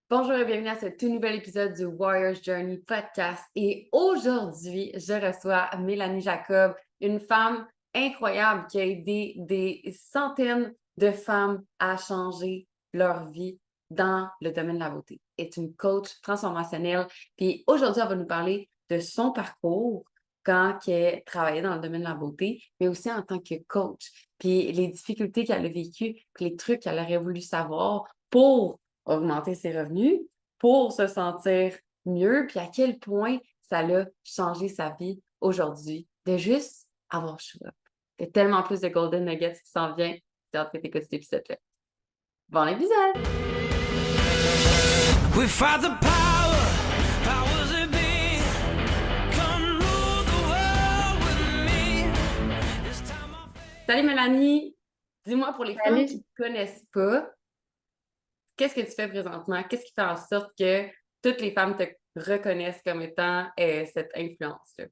Bonjour et bienvenue à ce tout nouvel épisode du Warrior's Journey podcast. Et aujourd'hui, je reçois Mélanie Jacob, une femme incroyable qui a aidé des centaines de femmes à changer leur vie dans le domaine de la beauté. Elle est une coach transformationnelle. Puis aujourd'hui, elle va nous parler de son parcours quand elle travaillait dans le domaine de la beauté, mais aussi en tant que coach. Puis les difficultés qu'elle a vécues, puis les trucs qu'elle aurait voulu savoir pour augmenter ses revenus pour se sentir mieux, puis à quel point ça l'a changé sa vie aujourd'hui de juste avoir show up. Il y a tellement plus de golden nuggets qui s'en vient. J'ai hâte que tu écoutes cet épisode-là. Bon épisode! We fight the powers that be. Come rule the world with me. Salut Mélanie! Dis-moi pour les femmes qui Salut. ne te connaissent pas, qu'est-ce que tu fais présentement? Qu'est-ce qui fait en sorte que toutes les femmes te reconnaissent comme étant cette influence-là?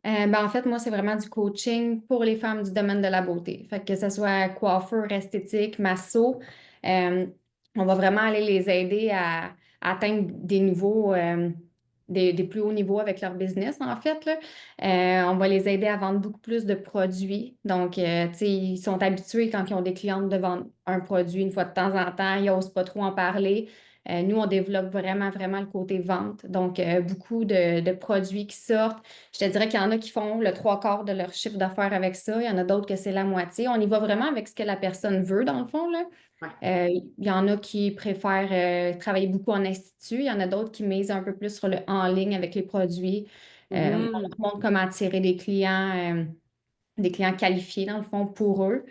En fait, moi, c'est vraiment du coaching pour les femmes du domaine de la beauté. Fait que ce soit coiffeur, esthétique, masso, euh, on va vraiment aller les aider à atteindre des niveaux, des plus hauts niveaux avec leur business, en fait, là. On va les aider à vendre beaucoup plus de produits. Donc, tu sais, ils sont habitués quand ils ont des clientes de vendre un produit une fois de temps en temps, ils n'osent pas trop en parler. Nous, on développe vraiment, vraiment le côté vente. Donc, beaucoup de produits qui sortent. Je te dirais qu'il y en a qui font le trois quarts de leur chiffre d'affaires avec ça. Il y en a d'autres que c'est la moitié. On y va vraiment avec ce que la personne veut, dans le fond, là. Ouais. Il y en a qui préfèrent travailler beaucoup en institut. Il y en a d'autres qui misent un peu plus sur le en ligne avec les produits. On leur Mhm. montre comment attirer des clients qualifiés, dans le fond, pour eux.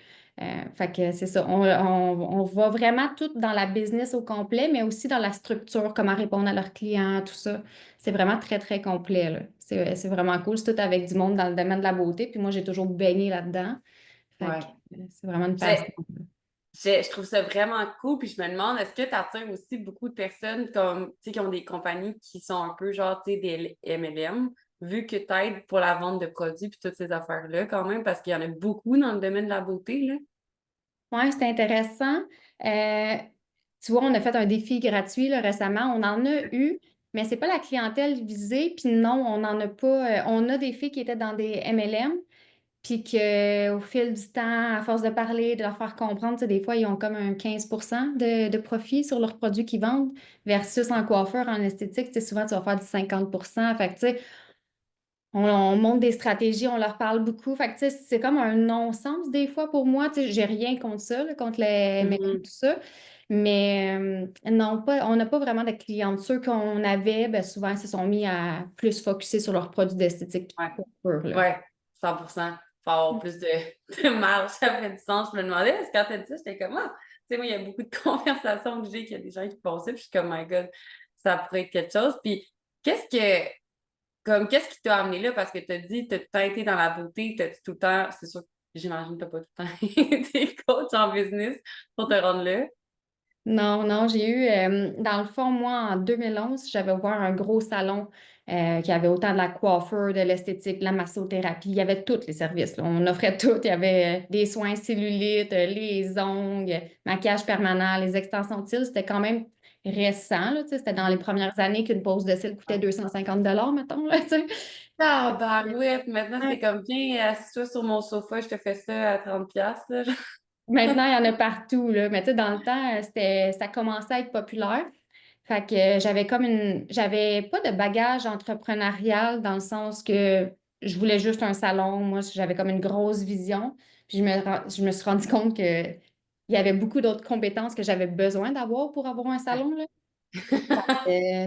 Fait que c'est ça. On va vraiment tout dans la business au complet, mais aussi dans la structure, comment répondre à leurs clients, tout ça. C'est vraiment très, très complet, là. C'est vraiment cool. C'est tout avec du monde dans le domaine de la beauté. Puis moi, j'ai toujours baigné là-dedans. Fait que Ouais. c'est vraiment une passion. J'ai- je trouve ça vraiment cool, puis je me demande, est-ce que tu attires aussi beaucoup de personnes comme, tu sais, qui ont des compagnies qui sont un peu genre, tu sais, des MLM, vu que tu aides pour la vente de produits puis toutes ces affaires-là quand même, parce qu'il y en a beaucoup dans le domaine de la beauté, là. Ouais, c'est intéressant. Euh, Tu vois, on a fait un défi gratuit là, récemment. On en a eu, mais c'est pas la clientèle visée. Puis non, on n'en a pas. On a des filles qui étaient dans des MLM, puis qu'au fil du temps, à force de parler, de leur faire comprendre, tu sais, des fois, ils ont comme un 15% de profit sur leurs produits qu'ils vendent, versus en coiffeur, en esthétique, tu sais, souvent, tu vas faire du 50%. Fait que, tu sais, on monte des stratégies, on leur parle beaucoup. Fait que, tu sais, c'est comme un non-sens des fois pour moi. Tu sais, j'ai rien contre ça, là, contre les MLM, Mhm. tout ça. Mais non, pas, on n'a pas vraiment de clients. Ceux qu'on avait, ben, souvent, ils se sont mis à plus focuser sur leurs produits d'esthétique Ouais. pure, là. Ouais, 100%. Faut avoir plus de marge, ça fait du sens. Je me demandais, parce que quand t'as dit ça, j'étais comme, ah, tu sais, moi, il y a beaucoup de conversations que j'ai, qu'il y a des gens qui font ça, puis je suis comme, my God, ça pourrait être quelque chose. Puis, qu'est-ce que, qu'est-ce qui t'a amené là? Parce que t'as dit, t'as tout le temps été dans la beauté, t'as tout le temps, c'est sûr, j'imagine que t'as pas tout le temps été coach en business pour te rendre là. Non, non, j'ai eu, dans le fond, moi, en 2011, j'avais ouvert un gros salon qui avait autant de la coiffure, de l'esthétique, de la massothérapie. Il y avait tous les services, là. On offrait tout. Il y avait des soins cellulite, les ongles, maquillage permanent, les extensions de cils. C'était quand même récent, là, tu sais. C'était dans les premières années qu'une pose de cils coûtait 250 mettons, là, tu sais. Ah, barouette, maintenant, c'est Ouais. comme, viens, assis-toi sur mon sofa, je te fais ça à 30 piastres, là. Maintenant, il y en a partout, là. Mais tu sais, dans le temps, ça commençait à être populaire. Fait que j'avais pas de bagage entrepreneurial dans le sens que je voulais juste un salon. Moi, j'avais comme une grosse vision. Puis je me suis rendu compte que il y avait beaucoup d'autres compétences que j'avais besoin d'avoir pour avoir un salon, là.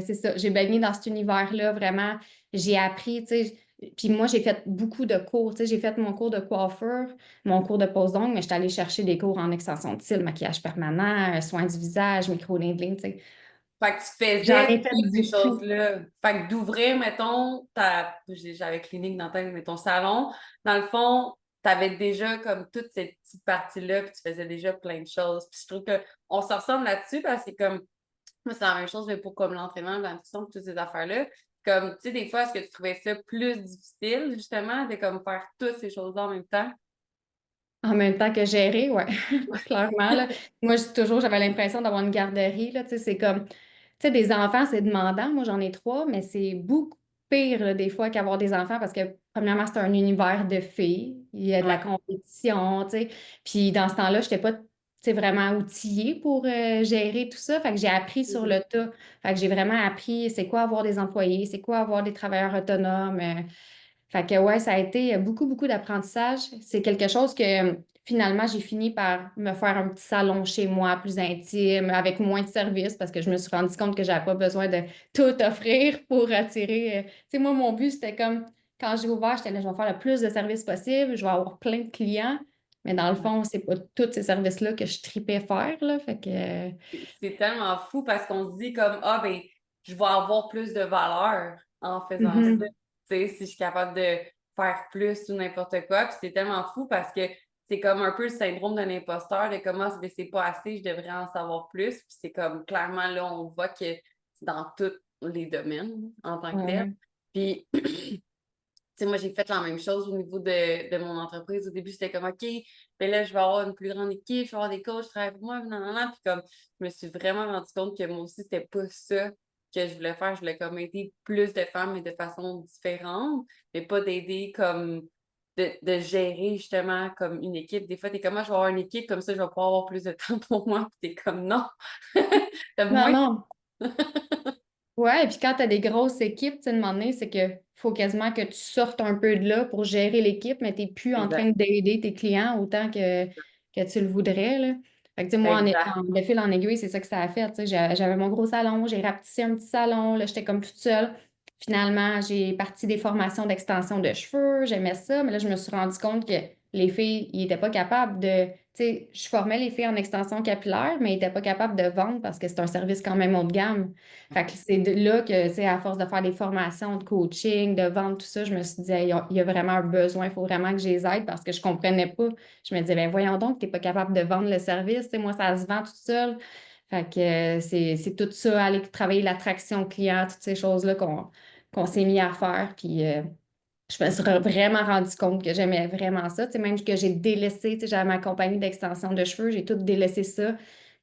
C'est ça. J'ai baigné dans cet univers-là, vraiment. J'ai appris, tu sais. Puis moi, j'ai fait beaucoup de cours. Tu sais, j'ai fait mon cours de coiffure, mon cours de pose d'ongles, mais j'étais allée chercher des cours en extension de cils, maquillage permanent, soins du visage, micro-needling, tu sais. Fait que tu J'en faisais ai fait toutes ces beaucoup. choses-là. Fait que d'ouvrir, mettons, j'avais clinique dans mais ton salon, dans le fond, t'avais déjà comme toute cette petite partie-là, puis tu faisais déjà plein de choses. Puis je trouve qu'on se ressemble là-dessus parce que comme, moi, c'est la même chose, mais pour comme l'entraînement, la nutrition, toutes ces affaires-là. Comme, tu sais, des fois, est-ce que tu trouvais ça plus difficile, justement, de comme faire toutes ces choses-là en même temps? En même temps que gérer, ouais, clairement, là. Moi, j'avais l'impression d'avoir une garderie, là, tu sais, c'est comme, tu sais, des enfants, c'est demandant. Moi, j'en ai trois, mais c'est beaucoup pire, là, des fois, qu'avoir des enfants parce que, premièrement, c'est un univers de filles. Il y a de la Ouais. compétition, tu sais. Puis, dans ce temps-là, je n'étais pas, tu sais, vraiment outillée pour gérer tout ça. Fait que j'ai appris sur Mhm. le tas. Fait que j'ai vraiment appris c'est quoi avoir des employés, c'est quoi avoir des travailleurs autonomes. Fait que ouais, ça a été beaucoup, beaucoup d'apprentissage. C'est quelque chose que finalement, j'ai fini par me faire un petit salon chez moi, plus intime, avec moins de services, parce que je me suis rendu compte que j'avais pas besoin de tout offrir pour attirer. Tu sais, moi, mon but, c'était comme quand j'ai ouvert, j'étais là, je vais faire le plus de services possible, je vais avoir plein de clients. Mais dans le Ouais. fond, c'est pas tous ces services-là que je tripais faire, là. Fait que. C'est tellement fou parce qu'on se dit comme, ah, ben, je vais avoir plus de valeur en faisant ça. Tu Mhm. sais, si je suis capable de faire plus ou n'importe quoi. Puis c'est tellement fou parce que c'est comme un peu le syndrome d'un imposteur de comment c'est pas assez, je devrais en savoir plus. Puis c'est comme clairement là, on voit que c'est dans tous les domaines en tant que tel. Ouais. Puis sais, moi, j'ai fait la même chose au niveau de mon entreprise. Au début, c'était comme, OK, ben là, je vais avoir une plus grande équipe, je vais avoir des coachs, je travaille pour moi, non, non, non. Puis comme, je me suis vraiment rendu compte que moi aussi, c'était pas ça que je voulais faire. Je voulais comme aider plus de femmes, mais de façon différente, mais pas d'aider comme, de gérer justement comme une équipe. Des fois, t'es comme, moi, je vais avoir une équipe, comme ça, je vais pouvoir avoir plus de temps pour moi. Puis t'es comme, non, t'as Non, moins. non. Ouais, et puis quand tu as des grosses équipes, tu sais, à un moment donné, c'est que faut quasiment que tu sortes un peu de là pour gérer l'équipe, mais tu n'es plus en train Exact. d'aider tes clients autant que tu le voudrais, là. Fait que, tu sais, moi, Exact. de fil en aiguille, c'est ça que ça a fait. Tu sais, j'avais mon gros salon, j'ai rapetissé un petit salon, là, j'étais comme toute seule. Finalement, j'ai parti des formations d'extension de cheveux, j'aimais ça, mais là, je me suis rendu compte que les filles, ils n'étaient pas capables de. Tu sais, je formais les filles en extension capillaire, mais ils n'étaient pas capables de vendre parce que c'est un service quand même haut de gamme. Fait que c'est là que, tu sais, à force de faire des formations de coaching, de vente, tout ça, je me suis dit, hey, il y a vraiment un besoin, il faut vraiment que je les aide parce que je comprenais pas. Je me disais, ben voyons donc, tu n'es pas capable de vendre le service. Tu sais, moi, ça se vend tout seul. Fait que c'est tout ça, aller travailler l'attraction client, toutes ces choses-là qu'on s'est mis à faire. Puis je me suis vraiment rendu compte que j'aimais vraiment ça. Tu sais, même que j'ai délaissé, tu sais, j'avais ma compagnie d'extension de cheveux, j'ai tout délaissé ça.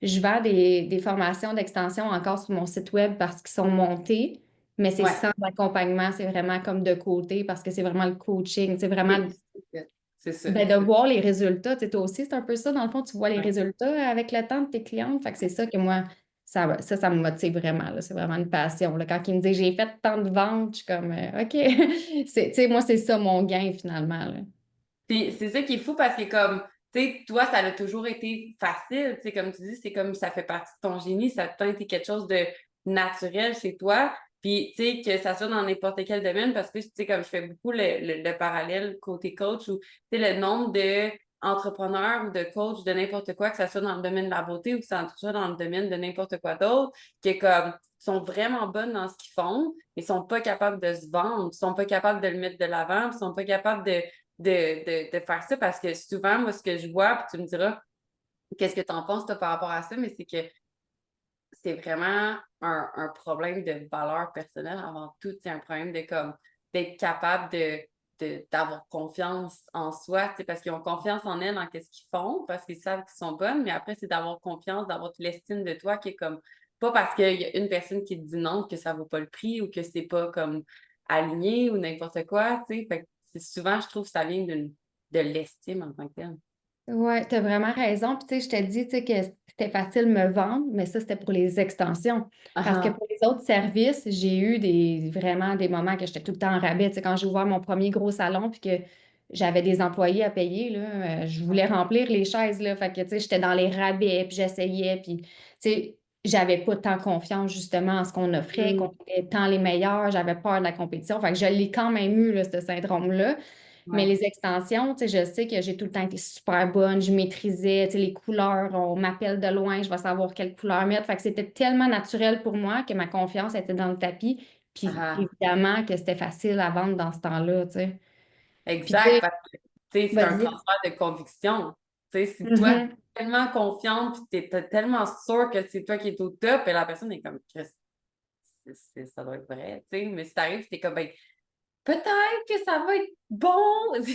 Je vends des formations d'extension encore sur mon site web parce qu'ils sont montés, mais c'est Ouais. sans accompagnement, c'est vraiment comme de côté parce que c'est vraiment le coaching, c'est vraiment C'est ça. ben, de voir les résultats. Tu sais, toi aussi, c'est un peu ça. Dans le fond, tu vois les Ouais. résultats avec le temps de tes clientes. Fait que c'est ça que moi, ça me motive vraiment, là. C'est vraiment une passion, là. Quand ils me disent j'ai fait tant de ventes, je suis comme OK. Tu sais, moi, c'est ça mon gain finalement, là. Puis c'est ça qui est fou parce que comme, tu sais, toi, ça a toujours été facile, tu sais, comme tu dis, c'est comme ça fait partie de ton génie, ça a tout le temps été quelque chose de naturel chez toi. Puis, tu sais, que ça soit dans n'importe quel domaine, parce que, tu sais, comme je fais beaucoup le parallèle côté coach, où, tu sais, le nombre de entrepreneurs ou de coachs de n'importe quoi, que ça soit dans le domaine de la beauté ou que ça soit dans le domaine de n'importe quoi d'autre, qui comme, sont vraiment bonnes dans ce qu'ils font, mais sont pas capables de se vendre, sont pas capables de le mettre de l'avant, sont pas capables de faire ça parce que souvent, moi, ce que je vois, puis tu me diras qu'est-ce que tu en penses toi, par rapport à ça, mais c'est que c'est vraiment un problème de valeur personnelle avant tout. C'est un problème de comme d'être capable d'avoir confiance en soi, tu sais, parce qu'ils ont confiance en elles, en qu'est-ce qu'ils font, parce qu'ils savent qu'ils sont bonnes, mais après, c'est d'avoir confiance, d'avoir l'estime de toi qui est comme pas parce qu'il y a une personne qui te dit non que ça vaut pas le prix ou que c'est pas comme aligné ou n'importe quoi, tu sais. Fait que souvent, je trouve que ça vient de l'estime en tant que telle. Ouais, tu as vraiment raison. Puis, tu sais, je te dis, tu sais, que c'était facile de me vendre, mais ça, c'était pour les extensions. Parce que Ah, pour les autres services, j'ai eu vraiment des moments que j'étais tout le temps en rabais. Tu sais, quand j'ai ouvert mon premier gros salon, puis que j'avais des employés à payer, là, je voulais remplir les chaises, là. Fait que, tu sais, j'étais dans les rabais, puis j'essayais, puis, tu sais, j'avais pas tant confiance, justement, en ce qu'on offrait, qu'on hum, était tant les meilleurs, j'avais peur de la compétition. Fait que je l'ai quand même eu, là, ce syndrome-là. Mais ouais. les extensions, tu sais, je sais que j'ai tout le temps été super bonne, je maîtrisais, tu sais, les couleurs, on m'appelle de loin, je vais savoir quelle couleur mettre. Fait que c'était tellement naturel pour moi que ma confiance était dans le tapis. Puis Ah, évidemment que c'était facile à vendre dans ce temps-là, tu sais. Puis tu exact, sais, parce que tu sais, c'est un vas-y. transfert de conviction. Tu sais, si toi, Mhm. t'es tellement confiante, puis t'es tellement sûre que c'est toi qui es au top, et la personne est comme, Chris, ça doit être vrai, tu sais. Mais si t'arrives, t'es comme, ben, peut-être que ça va être bon. C'est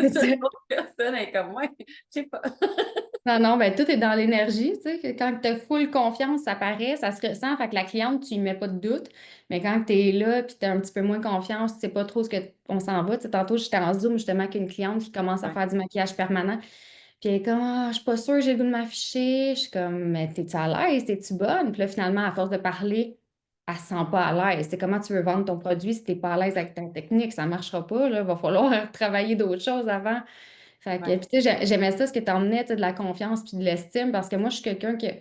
C'est ça, ça. l'autre personne est comme moi. Je sais pas. Non, non, ben tout est dans l'énergie, tu sais, que quand tu as full confiance, ça paraît, ça se ressent, fait que la cliente, tu y mets pas de doute, mais quand tu es là, puis tu as un petit peu moins confiance, tu sais pas trop ce que on s'en va, tu sais, tantôt, j'étais en Zoom justement avec une cliente qui commence à Ouais, faire du maquillage permanent, puis elle est comme, ah, je suis pas sûre, j'ai le goût de m'afficher, je suis comme, mais t'es-tu à l'aise, t'es-tu bonne? Puis là, finalement, à force de parler, elle se sent pas à l'aise, c'est comment tu veux vendre ton produit si t'es pas à l'aise avec ta technique, ça marchera pas, là, va falloir travailler d'autres choses avant. Fait que, ouais, puis tu sais, j'aimais ça, ce que tu emmenais, tu sais, de la confiance puis de l'estime, parce que moi, je suis quelqu'un qui a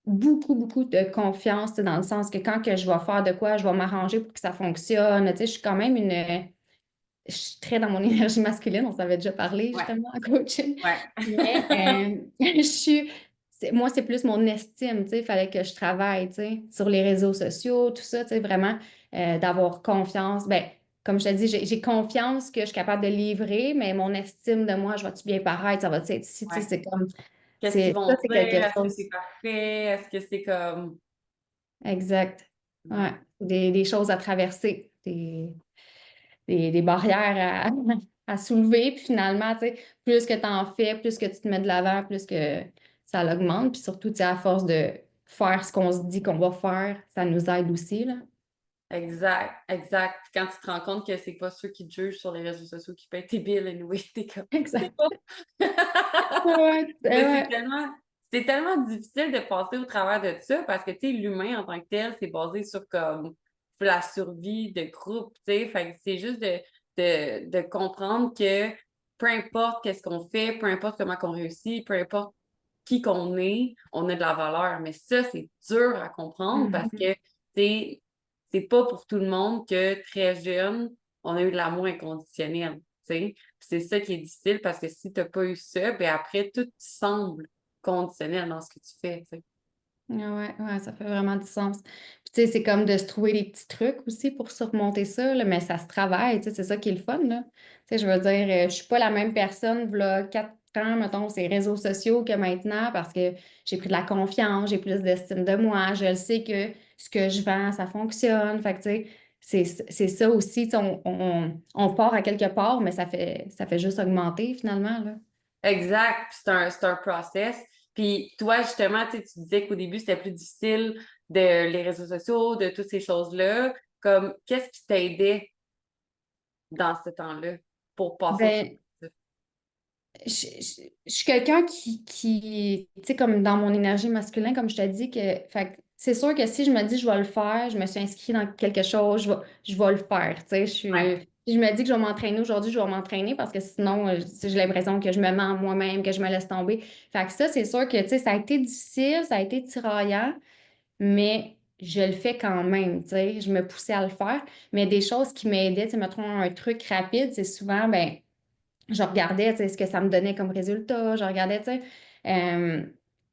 beaucoup, beaucoup de confiance, tu sais, dans le sens que quand que je vais faire de quoi, je vais m'arranger pour que ça fonctionne. Tu sais, je suis quand même je suis très dans mon énergie masculine, on s'avait déjà parlé ouais, justement en coaching. ouais. Mais je suis, moi, c'est plus mon estime, tu sais, il fallait que je travaille, tu sais, sur les réseaux sociaux, tout ça, tu sais, vraiment, d'avoir confiance. Ben, comme je te dis, j'ai confiance que je suis capable de livrer, mais mon estime de moi, je vais-tu bien paraître, ça va-tu être ici, tu sais, Ouais. c'est comme, Qu'est-ce qu'ils ça, vont c'est dire? quelque Est-ce que c'est chose. parfait? Est-ce que c'est comme... Exact. Ouais. Ouais. Des choses à traverser, des barrières à soulever. Puis finalement, tu sais, plus que tu en fais, plus que tu te mets de l'avant, plus que ça l'augmente. Puis surtout, tu sais, à force de faire ce qu'on se dit qu'on va faire, ça nous aide aussi, là. Exact, exact. Puis quand tu te rends compte que c'est pas ceux qui te jugent sur les réseaux sociaux qui payent tes billes, anyway, t'es comme, c'est Exact. pas. Ouais, Mais ouais. c'est tellement difficile de passer au travers de ça parce que, tu sais, l'humain en tant que tel, c'est basé sur comme la survie de groupe, tu sais. Fait que c'est juste de comprendre que peu importe qu'est-ce qu'on fait, peu importe comment qu'on réussit, peu importe qui qu'on est, on a de la valeur. Mais ça, c'est dur à comprendre parce Mhm. que, tu sais, c'est pas pour tout le monde que très jeune, on a eu de l'amour inconditionnel, tu sais. C'est ça qui est difficile parce que si tu n'as pas eu ça, ben après, tout semble conditionnel dans ce que tu fais, tu sais. Ouais, ouais, ça fait vraiment du sens. Puis tu sais, c'est comme de se trouver des petits trucs aussi pour surmonter ça, là, mais ça se travaille, tu sais, c'est ça qui est le fun, là. Tu sais, je veux dire, je suis pas la même personne, voilà, 4 ans, mettons, ces réseaux sociaux que maintenant, parce que j'ai pris de la confiance, j'ai plus d'estime de moi, je le sais que ce que je vends, ça fonctionne. Fait que, tu sais, c'est ça aussi, tu sais, on part à quelque part, mais ça fait juste augmenter finalement, là. Exact. Puis c'est un process. Puis toi, justement, tu disais qu'au début, c'était plus difficile de les réseaux sociaux, de toutes ces choses-là. Comme, qu'est-ce qui t'aidait dans ce temps-là pour passer au travers Ben, de ça? je suis quelqu'un qui, tu sais, comme dans mon énergie masculine, comme je te dis, fait que c'est sûr que si je me dis je vais le faire, je me suis inscrite dans quelque chose, je vais le faire, tu sais, Ouais. si je me dis que je vais m'entraîner aujourd'hui, je vais m'entraîner parce que sinon, j'ai l'impression que je me mens moi-même, que je me laisse tomber. Fait que ça, c'est sûr que, tu sais, ça a été difficile, ça a été tiraillant, mais je le fais quand même, tu sais, je me poussais à le faire. Mais des choses qui m'aidaient, tu sais, mettons un truc rapide, c'est souvent, ben, je regardais, tu sais, ce que ça me donnait comme résultat. Je regardais, tu sais. euh,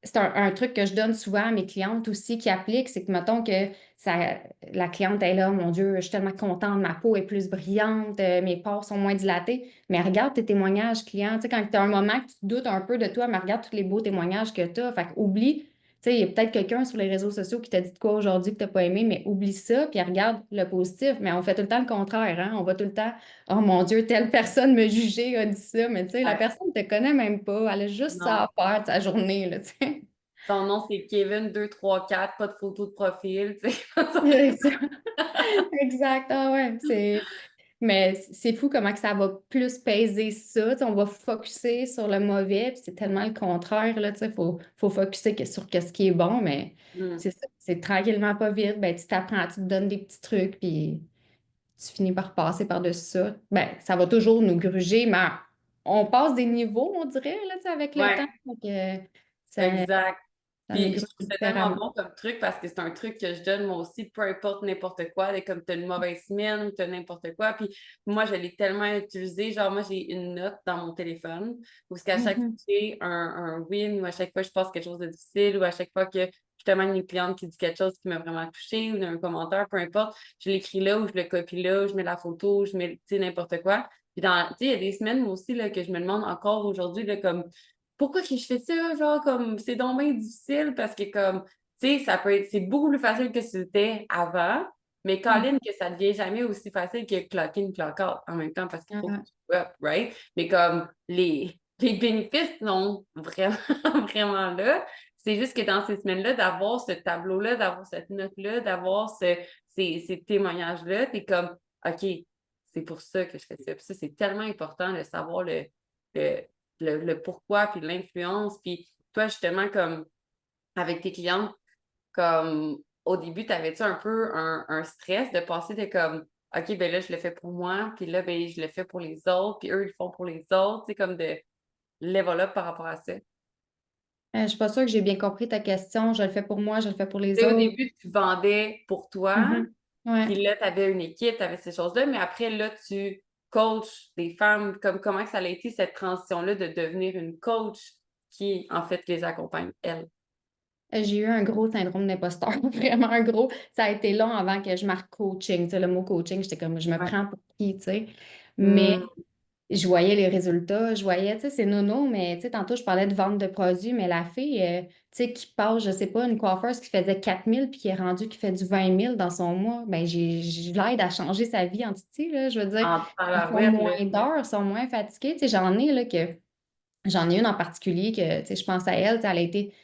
c'est un truc que je donne souvent à mes clientes aussi qui appliquent, c'est que, mettons que la cliente est là, mon Dieu, je suis tellement contente, ma peau est plus brillante, mes pores sont moins dilatés. Mais regarde tes témoignages clients. Tu sais, quand tu as un moment que tu doutes un peu de toi, mais regarde tous les beaux témoignages que tu as. Fait oublie. Tu sais, il y a peut-être quelqu'un sur les réseaux sociaux qui t'a dit de quoi aujourd'hui que tu n'as pas aimé, mais oublie ça, puis regarde le positif. Mais on fait tout le temps le contraire, hein? On va tout le temps oh mon Dieu, telle personne me jugeait, a dit ça, mais tu sais, la Ouais. personne ne te connaît même pas. Elle a juste ça Non. à faire de sa journée, là, tu sais. Son nom, c'est Kevin 234, pas de photo de profil, tu sais. Exact. Exact. Ah ouais, Mais c'est fou comment que ça va plus peser ça. Tu sais, on va focusser sur le mauvais, puis c'est tellement le contraire, là, tu sais. Faut focusser sur ce qui est bon, mais Hmm. c'est ça. C'est tranquillement pas vite. Ben, tu t'apprends, tu te donnes des petits trucs, puis tu finis par passer par-dessus ça. Ben, ça va toujours nous gruger, mais on passe des niveaux, on dirait, là, tu sais, avec le temps. Ouais, Donc, exact. ça nous Puis je gruge trouve ça tellement différemment. bon comme truc parce que c'est un truc que je donne moi aussi, peu importe n'importe quoi, comme tu as une mauvaise semaine ou tu as n'importe quoi. Puis moi, je l'ai tellement utilisé. Genre, moi, j'ai une note dans mon téléphone où qu'à chaque fois Mhm. que j'ai un win ou à chaque fois que je passe quelque chose de difficile ou à chaque fois que justement une cliente qui dit quelque chose qui m'a vraiment touché ou un commentaire, peu importe, je l'écris là ou je le copie là, ou je mets la photo, je mets, tu sais, n'importe quoi. Puis tu sais, il y a des semaines moi aussi là, que je me demande encore aujourd'hui, là, comme pourquoi que je fais ça? Genre, comme, c'est donc bien difficile parce que, comme, tu sais, ça peut être, c'est beaucoup plus facile que c'était avant, Mais Mm. Colin, que ça devient jamais aussi facile que clock in, clock out en même temps parce qu'il faut que Ah, tu up, right? Mais comme les bénéfices sont vraiment, vraiment là. C'est juste que dans ces semaines-là, d'avoir ce tableau-là, d'avoir cette note-là, d'avoir ces témoignages-là, t'es comme, OK, c'est pour ça que je fais ça. Puis ça, c'est tellement important de savoir le, le pourquoi, puis l'influence. Puis toi, justement, comme avec tes clientes, comme au début, t'avais-tu un peu un stress de passer de comme, OK, ben là, je le fais pour moi, puis là, ben, je le fais pour les autres, puis eux, ils le font pour les autres, c'est comme de level up par rapport à ça. Tu je suis pas sûre que j'ai bien compris ta question. Je le fais pour moi, je le fais pour les sais, au autres. début, tu vendais pour toi, Mhm. Ouais. puis là, tu avais une équipe, tu avais ces choses-là, mais après, là, tu coaches des femmes, comme comment que ça a été cette transition-là de devenir une coach qui, en fait, les accompagne, elles. J'ai eu un gros syndrome d'imposteur, vraiment un gros. Ça a été long avant que je marque coaching. Tu sais, le mot coaching, j'étais comme, je me Ouais. prends pour qui, tu sais. Mais Hmm. je voyais les résultats, je voyais, tu sais, c'est nono, mais tu sais, tantôt, je parlais de vente de produits, mais la fille, tu sais, qui passe, je sais pas, une coiffeuse qui faisait 4 000 puis qui est rendue, qui fait du 20 000 dans son mois, ben je l'aide à changer sa vie en titi, là. Je veux dire, En ils font tabarouette, là. moins d'heures, ils sont moins fatigués. Tu sais, j'en ai, là, que j'en ai une en particulier que, tu sais, je pense à elle, tu sais, elle a été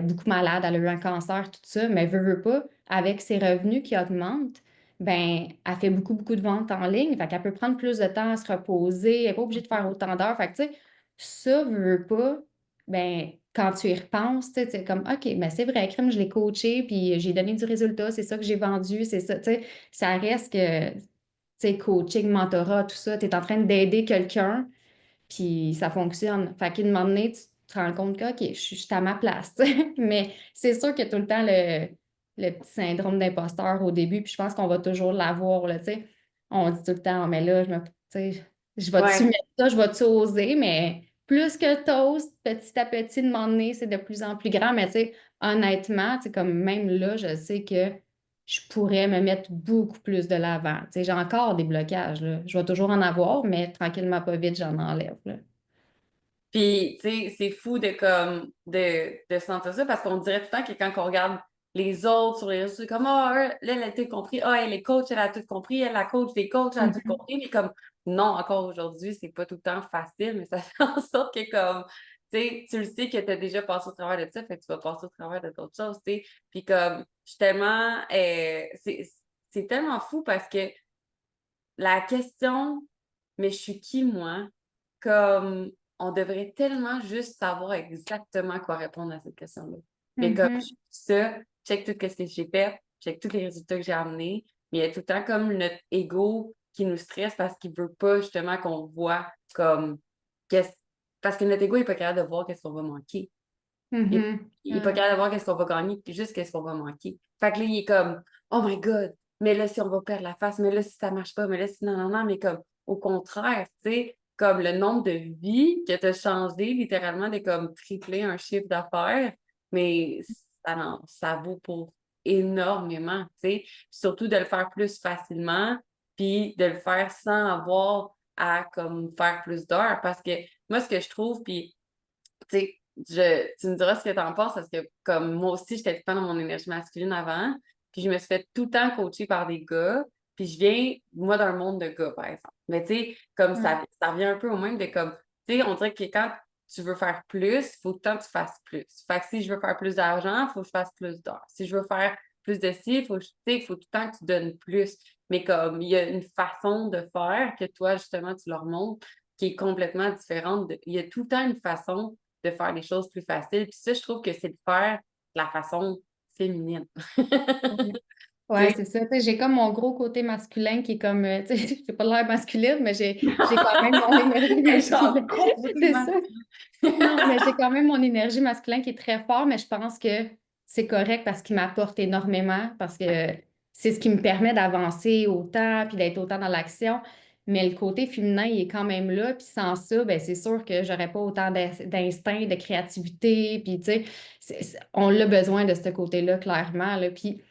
beaucoup malade, elle a eu un cancer, tout ça, mais veut pas, avec ses revenus qui augmentent, ben, elle fait beaucoup, beaucoup de ventes en ligne, fait qu'elle peut prendre plus de temps à se reposer, elle n'est pas obligée de faire autant d'heures, fait que, tu sais, ça, veut pas, ben, quand tu y repenses, tu sais, c'est comme, OK, ben, c'est vrai, crème, je l'ai coaché, puis j'ai donné du résultat, c'est ça que j'ai vendu, c'est ça, tu sais, ça reste que, tu sais, coaching, mentorat, tout ça, tu es en train d'aider quelqu'un, puis ça fonctionne. Fait qu'à un moment donné, tu te rends compte que, OK, je suis à ma place. Mais c'est sûr qu'il y a tout le temps le petit syndrome d'imposteur au début, puis je pense qu'on va toujours l'avoir, là, tu sais. On dit tout le temps, mais là, tu sais, je vais-tu Ouais. mettre ça, je vais-tu oser, mais plus que t'oses, petit à petit, de moment donné, c'est de plus en plus grand. Mais tu sais, honnêtement, tu sais, comme même là, je sais que je pourrais me mettre beaucoup plus de l'avant. Tu sais, j'ai encore des blocages, là. Je vais toujours en avoir, mais tranquillement, pas vite, j'en enlève, là. Puis, tu sais, c'est fou de comme de sentir ça parce qu'on dirait tout le temps que quand on regarde les autres sur les réseaux, c'est comme là, elle a tout compris, elle est coach, elle a tout compris, elle a coach des coachs, elle a tout Mhm. compris, mais comme non, encore aujourd'hui, c'est pas tout le temps facile, mais ça fait en sorte que comme tu le sais que tu as déjà passé au travers de ça, fait que tu vas passer au travers de d'autres choses, tu sais. Puis comme je suis tellement c'est tellement fou parce que la question, mais je suis qui moi? Comme on devrait tellement juste savoir exactement quoi répondre à cette question-là. Mais comme je Mhm. suis ça, check tout ce que j'ai fait, check tous les résultats que j'ai amenés, mais il y a tout le temps comme notre ego qui nous stresse parce qu'il veut pas justement qu'on voit comme qu'est-ce parce que notre ego n'est pas capable de voir qu'est-ce qu'on va manquer. Il, Mhm. il est pas Ouais. capable de voir qu'est-ce qu'on va gagner, puis juste qu'est-ce qu'on va manquer. Fait que là, il est comme, oh my God, mais là, si on va perdre la face, mais là, si ça marche pas, mais là, si non, non, non, mais comme, au contraire, tu sais, comme le nombre de vies que tu as changé, littéralement, de comme tripler un chiffre d'affaires, mais ça vaut pour énormément, tu sais. Surtout de le faire plus facilement, puis de le faire sans avoir à comme faire plus d'heures, parce que moi, ce que je trouve, puis tu sais, tu me diras ce que tu en penses parce que comme moi aussi, j'étais tout le temps dans mon énergie masculine avant, puis je me suis fait tout le temps coacher par des gars, puis je viens, moi, d'un monde de gars, par exemple. Mais tu sais, comme Ouais. ça revient un peu au même de comme, tu sais, on dirait que quand tu veux faire plus, il faut tout le temps que tu fasses plus. Fait que si je veux faire plus d'argent, il faut que je fasse plus d'heures. Si je veux faire plus de ci, il faut, tu sais, il faut tout le temps que tu donnes plus. Mais comme il y a une façon de faire que toi, justement, tu leur montres qui est complètement différente. Il y a tout le temps une façon de faire les choses plus faciles. Puis ça, je trouve que c'est de faire de la façon féminine. Ouais, Tu ouais, sais, c'est ça. Tu sais, j'ai comme mon gros côté masculin qui est comme, tu sais, j'ai pas l'air masculine, mais j'ai quand même mon énergie genre masculine. C'est complètement. ça. Non, mais j'ai quand même mon énergie masculine qui est très fort, mais je pense que c'est correct parce qu'il m'apporte énormément, parce que c'est ce qui me permet d'avancer autant, puis d'être autant dans l'action. Mais le côté féminin, il est quand même là, puis sans ça, ben c'est sûr que j'aurais pas autant d'instinct, de créativité, puis tu sais, on a besoin de ce côté-là, clairement, là. Puis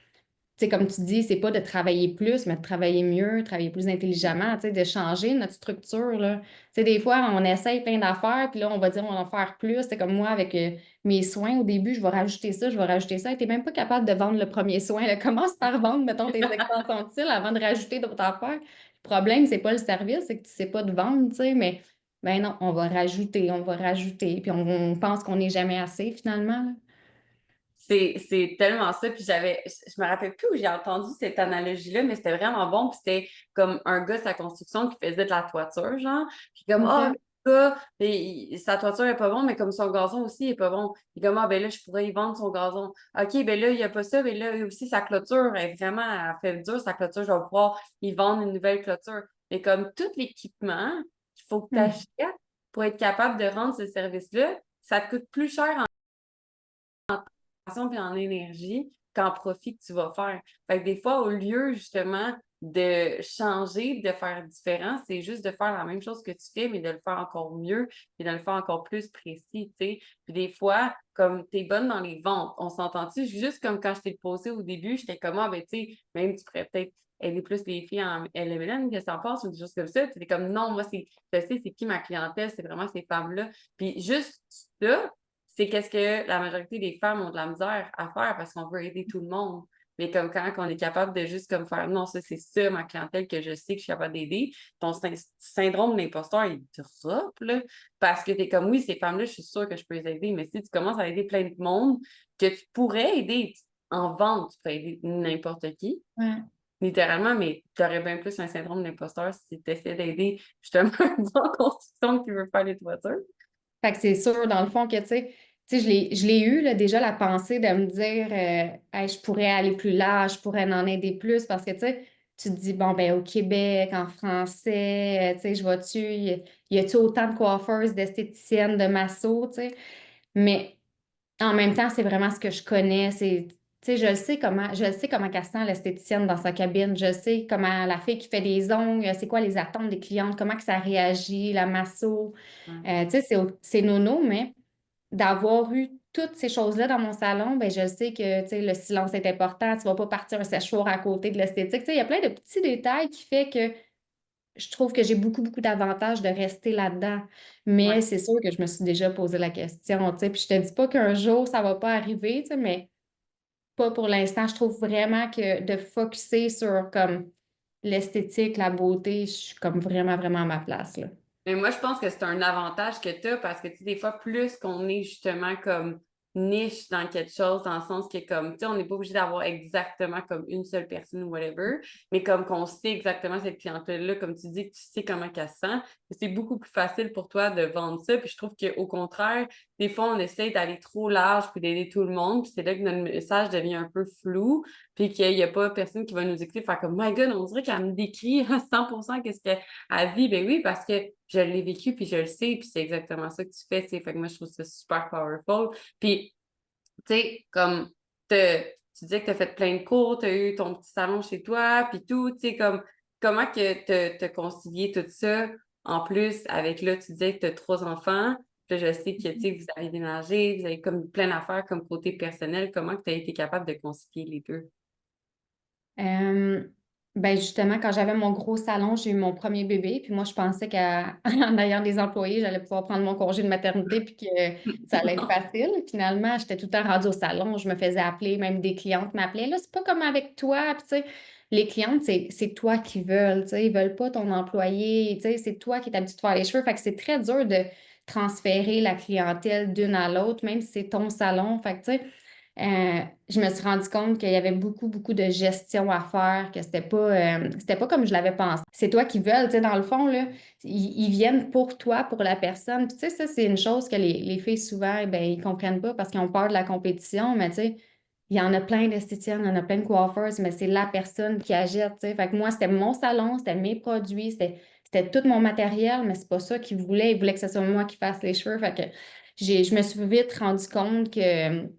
tu sais, comme tu dis, c'est pas de travailler plus, mais de travailler mieux, travailler plus intelligemment, tu sais, de changer notre structure, là. Tu sais, des fois, on essaye plein d'affaires, puis là, on va dire, on va en faire plus. C'est comme moi, avec mes soins, au début, je vais rajouter ça, je vais rajouter ça. Et t'es même pas capable de vendre le premier soin, là. Commence par vendre, mettons, tes extensions de cils avant de rajouter d'autres affaires. Le problème, c'est pas le service, c'est que tu sais pas de vendre, tu sais, mais ben non, on va rajouter, puis on pense qu'on n'est jamais assez, finalement, là. C'est tellement ça. Puis je me rappelle plus où j'ai entendu cette analogie-là, mais c'était vraiment bon. Puis c'était comme un gars de sa construction qui faisait de la toiture, genre. Puis comme, ah, OK. le gars, sa toiture est pas bon, mais comme son gazon aussi est pas bon. Puis comme, ah, ben là, je pourrais y vendre son gazon. OK, ben là, il y a pas ça, mais là, aussi, sa clôture est vraiment, elle fait dur, sa clôture, je vais pouvoir y vendre une nouvelle clôture. Mais comme tout l'équipement qu'il faut que tu Hmm. achètes pour être capable de rendre ce service-là, ça te coûte plus cher puis en énergie qu'en profit que tu vas faire. Fait que des fois, au lieu justement de changer, de faire différent, c'est juste de faire la même chose que tu fais, mais de le faire encore mieux et de le faire encore plus précis, tu sais. Puis des fois, comme tu es bonne dans les ventes, on s'entend-tu? Juste comme quand je t'ai posé au début, j'étais comme, ah, ben, tu sais, même tu pourrais peut-être aider plus les filles en LMN, que ça en passe, ou des choses comme ça. Tu es comme, non, moi, je sais, c'est qui ma clientèle, c'est vraiment ces femmes-là. Puis juste ça, c'est qu'est-ce que la majorité des femmes ont de la misère à faire parce qu'on veut aider tout le monde. Mais comme quand on est capable de juste comme faire non, ça c'est ça, ma clientèle que je sais que je suis capable d'aider, ton syndrome de l'imposteur, il drop, là, parce que tu es comme oui, ces femmes-là, je suis sûre que je peux les aider. Mais si tu commences à aider plein de monde que tu pourrais aider en vente, tu peux aider n'importe qui, Ouais. littéralement, mais tu aurais bien plus un syndrome de l'imposteur si tu essaies d'aider justement un gars en construction qui veut faire les toitures. Fait que c'est sûr, dans le fond, que je l'ai eu là, déjà la pensée de me dire Hey, je pourrais aller plus large, je pourrais en aider plus parce que tu te dis, bon, ben au Québec, en français, je vois-tu, y a-tu autant de coiffeuses, d'esthéticiennes, de massos, tu sais? Mais en même temps, c'est vraiment ce que je connais. Je le sais comment qu'elle sent l'esthéticienne dans sa cabine. Je sais comment la fille qui fait des ongles, c'est quoi les attentes des clientes, comment que ça réagit, la masso. Ouais. C'est nono, mais d'avoir eu toutes ces choses-là dans mon salon, ben je sais que le silence est important. Tu vas pas partir un séchoir à côté de l'esthétique. Tu sais, il y a plein de petits détails qui fait que je trouve que j'ai beaucoup, beaucoup d'avantages de rester là-dedans. Ouais. Mais c'est sûr que je me suis déjà posé la question, puis je te dis pas qu'un jour, ça va pas arriver, mais pas pour l'instant. Je trouve vraiment que de focusser sur comme l'esthétique, la beauté, je suis comme vraiment, vraiment à ma place, là. Mais moi, je pense que c'est un avantage que tu as parce que, tu sais, des fois, plus qu'on est justement comme niche dans quelque chose, dans le sens que, comme, tu sais, on n'est pas obligé d'avoir exactement comme une seule personne ou whatever, mais comme qu'on sait exactement cette clientèle-là, comme tu dis, que tu sais comment qu'elle se sent, c'est beaucoup plus facile pour toi de vendre ça. Puis je trouve qu'au contraire, des fois, on essaie d'aller trop large puis d'aider tout le monde, puis c'est là que notre message devient un peu flou, puis qu'il n'y a pas personne qui va nous écouter, faire comme, My God, on dirait qu'elle me décrit à 100% qu'est-ce qu'elle vit. Ben oui, parce que je l'ai vécu, puis je le sais, puis c'est exactement ça que tu fais, tu sais. Fait que moi, je trouve ça super powerful. Puis, tu sais, comme, tu disais que tu as fait plein de cours, tu as eu ton petit salon chez toi, puis tout, tu sais, comme, comment que tu as concilié tout ça, en plus, avec, là, tu disais que tu as 3 enfants, puis là, je sais que, tu sais, vous avez déménagé, vous avez comme plein d'affaires comme côté personnel, comment que tu as été capable de concilier les deux? Euh, ben justement, quand j'avais mon gros salon, j'ai eu mon premier bébé, puis moi, je pensais qu'en ayant des employés, j'allais pouvoir prendre mon congé de maternité, puis que ça allait être facile. Finalement, j'étais tout le temps rendue au salon, je me faisais appeler, même des clientes m'appelaient. Là, c'est pas comme avec toi, puis tu sais, les clientes, c'est toi qui veulent, tu sais, ils veulent pas ton employé, tu sais, c'est toi qui es habitué de faire les cheveux. Fait que c'est très dur de transférer la clientèle d'une à l'autre, même si c'est ton salon. Fait que, tu sais, je me suis rendu compte qu'il y avait beaucoup, beaucoup de gestion à faire, que c'était pas comme je l'avais pensé. C'est toi qui veux, tu sais, dans le fond, là, ils viennent pour toi, pour la personne. Puis, tu sais, ça, c'est une chose que les filles, souvent, eh ben, ils comprennent pas parce qu'ils ont peur de la compétition, mais tu sais, il y en a plein d'esthéticiennes, il y en a plein de coiffeuses, mais c'est la personne qui agite, tu sais. Fait que moi, c'était mon salon, c'était mes produits, c'était tout mon matériel, mais c'est pas ça qu'ils voulaient. Ils voulaient que ce soit moi qui fasse les cheveux. Fait que je me suis vite rendu compte que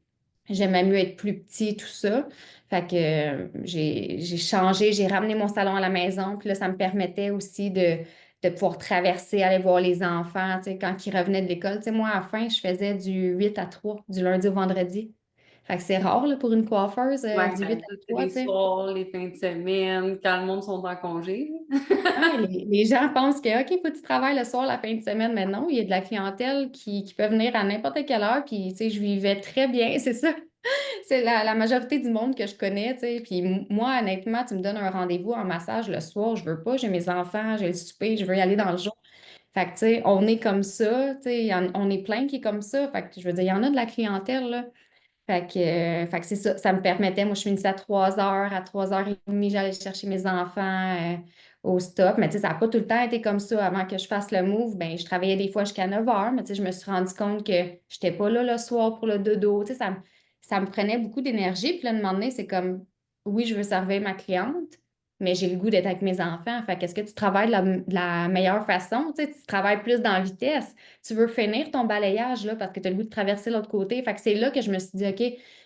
j'aimais mieux être plus petit, tout ça. Fait que j'ai changé, j'ai ramené mon salon à la maison. Puis là, ça me permettait aussi de pouvoir traverser, aller voir les enfants, tu sais, quand ils revenaient de l'école. Tu sais, moi, à la fin, je faisais du 8 à 3, du lundi au vendredi. Fait que c'est rare là, pour une coiffeuse Ouais, du 8 ça, à c'est 3, les tu sais. soirs, les fins de semaine, quand le monde sont en congé. Ouais, les gens pensent que, OK, faut que tu travailles le soir, la fin de semaine, mais non, il y a de la clientèle qui peut venir à n'importe quelle heure, puis, tu sais, je vivais très bien, c'est ça. C'est la majorité du monde que je connais, tu sais. Puis moi, honnêtement, tu me donnes un rendez-vous en massage le soir, je veux pas, j'ai mes enfants, j'ai le souper, je veux y aller dans le jour. Fait que, tu sais, on est comme ça, tu sais, on est plein qui est comme ça. Fait que, je veux dire, il y en a de la clientèle, là. Fait que c'est ça, ça me permettait, moi je finissais à 3 heures, à 3h30, j'allais chercher mes enfants au stop, mais tu sais, ça n'a pas tout le temps été comme ça. Avant que je fasse le move, ben je travaillais des fois jusqu'à 9 heures, mais tu sais, je me suis rendu compte que je n'étais pas là le soir pour le dodo, tu sais, ça me prenait beaucoup d'énergie, puis là, de un moment donné, c'est comme, oui, je veux servir ma cliente, mais j'ai le goût d'être avec mes enfants, fait qu'est-ce que tu travailles de la meilleure façon, tu sais, tu travailles plus dans la vitesse, tu veux finir ton balayage là, parce que tu as le goût de traverser l'autre côté. Fait que c'est là que je me suis dit, OK,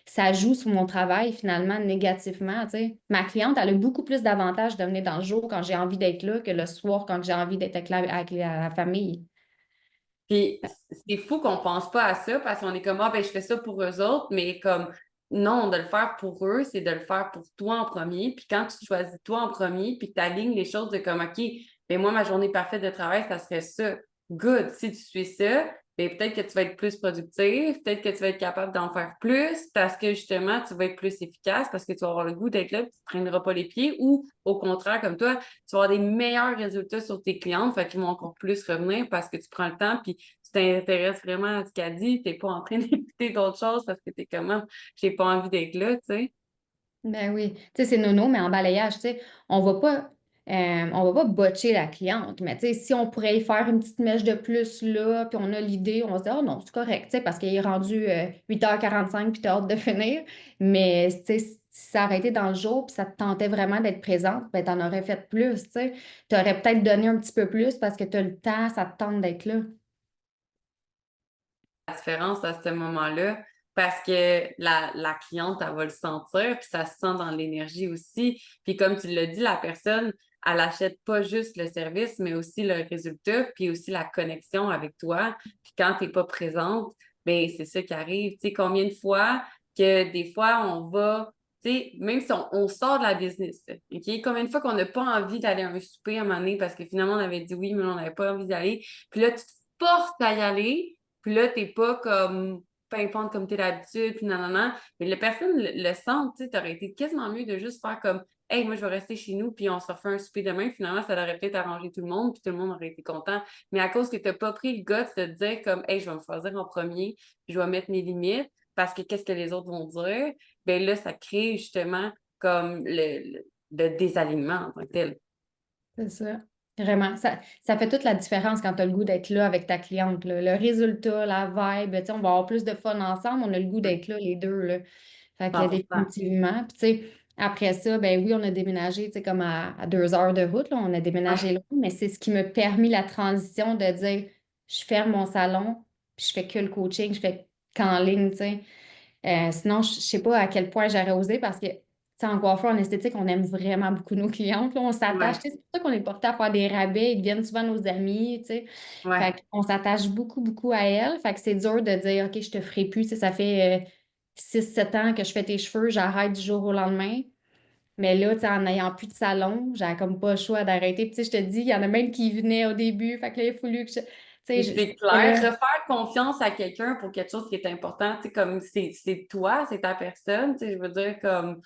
ça joue sur mon travail finalement négativement. Tu sais. Ma cliente, elle a beaucoup plus d'avantages de venir dans le jour quand j'ai envie d'être là que le soir quand j'ai envie d'être avec la famille. Puis c'est fou qu'on pense pas à ça parce qu'on est comme, ah, ben, je fais ça pour eux autres, mais comme, non, de le faire pour eux, c'est de le faire pour toi en premier. Puis quand tu choisis toi en premier, puis que tu alignes les choses de comme, OK, ben, moi, ma journée parfaite de travail, ça serait ça. Good. Si tu suis ça, ben, peut-être que tu vas être plus productif, peut-être que tu vas être capable d'en faire plus parce que justement, tu vas être plus efficace parce que tu vas avoir le goût d'être là, puis tu ne traîneras pas les pieds ou au contraire, comme toi, tu vas avoir des meilleurs résultats sur tes clientes, fait qu'ils vont encore plus revenir parce que tu prends le temps, puis tu t'intéresses vraiment à ce qu'elle dit, tu n'es pas en train d'écouter d'autres choses parce que tu es comment, j'ai pas envie d'être là, tu sais. Ben oui, tu sais, c'est nono, mais en balayage, tu sais, on va pas botcher la cliente, mais tu sais, si on pourrait y faire une petite mèche de plus là, puis on a l'idée, on va se dire, oh non, c'est correct, tu sais, parce qu'il est rendu 8h45 puis t'as hâte de finir, mais tu sais, si ça aurait été dans le jour, puis ça te tentait vraiment d'être présente, ben t'en aurais fait plus, tu sais, t'aurais peut-être donné un petit peu plus parce que t'as le temps, ça te tente d'être là. La différence à ce moment-là parce que la cliente, elle va le sentir, puis ça se sent dans l'énergie aussi. Puis comme tu l'as dit, la personne, elle achète pas juste le service, mais aussi le résultat, puis aussi la connexion avec toi. Puis quand tu n'es pas présente, ben c'est ça qui arrive. Tu sais, combien de fois que des fois, on va, tu sais, même si on sort de la business, là, OK? Combien de fois qu'on n'a pas envie d'aller à un souper à un moment donné parce que finalement, on avait dit oui, mais on n'avait pas envie d'y aller. Puis là, tu te forces à y aller. Puis là, t'es pas comme pimpante comme t'es d'habitude, puis nanana. Mais la personne le sent, tu sais, t'aurais été quasiment mieux de juste faire comme hey, moi, je vais rester chez nous, puis on se refait un souper demain. Finalement, ça aurait peut-être arrangé tout le monde, puis tout le monde aurait été content. Mais à cause que t'as pas pris le guts de te dire comme hey, je vais me choisir en premier, puis je vais mettre mes limites, parce que qu'est-ce que les autres vont dire, ben là, ça crée justement comme le désalignement en tant que tel. C'est ça. Vraiment. Ça fait toute la différence quand tu as le goût d'être là avec ta cliente, là. Le résultat, la vibe, tu sais, on va avoir plus de fun ensemble, on a le goût Ouais, d'être là, les deux, là. Fait que 100%. définitivement. Puis, tu sais, après ça, ben oui, on a déménagé, tu sais, comme à 2 heures de route, là, on a déménagé Ouais. loin, mais c'est ce qui m'a permis la transition de dire, je ferme mon salon, puis je fais que le coaching, je fais qu'en ligne, tu sais. Sinon, je sais pas à quel point j'aurais osé parce que, tu sais, en coiffeur, en esthétique, on aime vraiment beaucoup nos clientes, là, on s'attache, Ouais. tu sais, c'est pour ça qu'on est porté à faire des rabais, ils deviennent souvent nos amis, tu sais. Ouais. Fait qu'on s'attache beaucoup, beaucoup à elles. Fait que c'est dur de dire, OK, je te ferai plus, tu sais, ça fait 6-7 ans que je fais tes cheveux, j'arrête du jour au lendemain. Mais là, tu sais, en n'ayant plus de salon, j'avais comme pas le choix d'arrêter. Puis, tu sais, je te dis, il y en a même qui venaient au début. Fait que là, il a fallu que je. Tu sais, Et c'est c'était clair, là. refaire confiance à quelqu'un pour quelque chose qui est important, tu sais, comme c'est toi, c'est ta personne, tu sais, je veux dire, comme,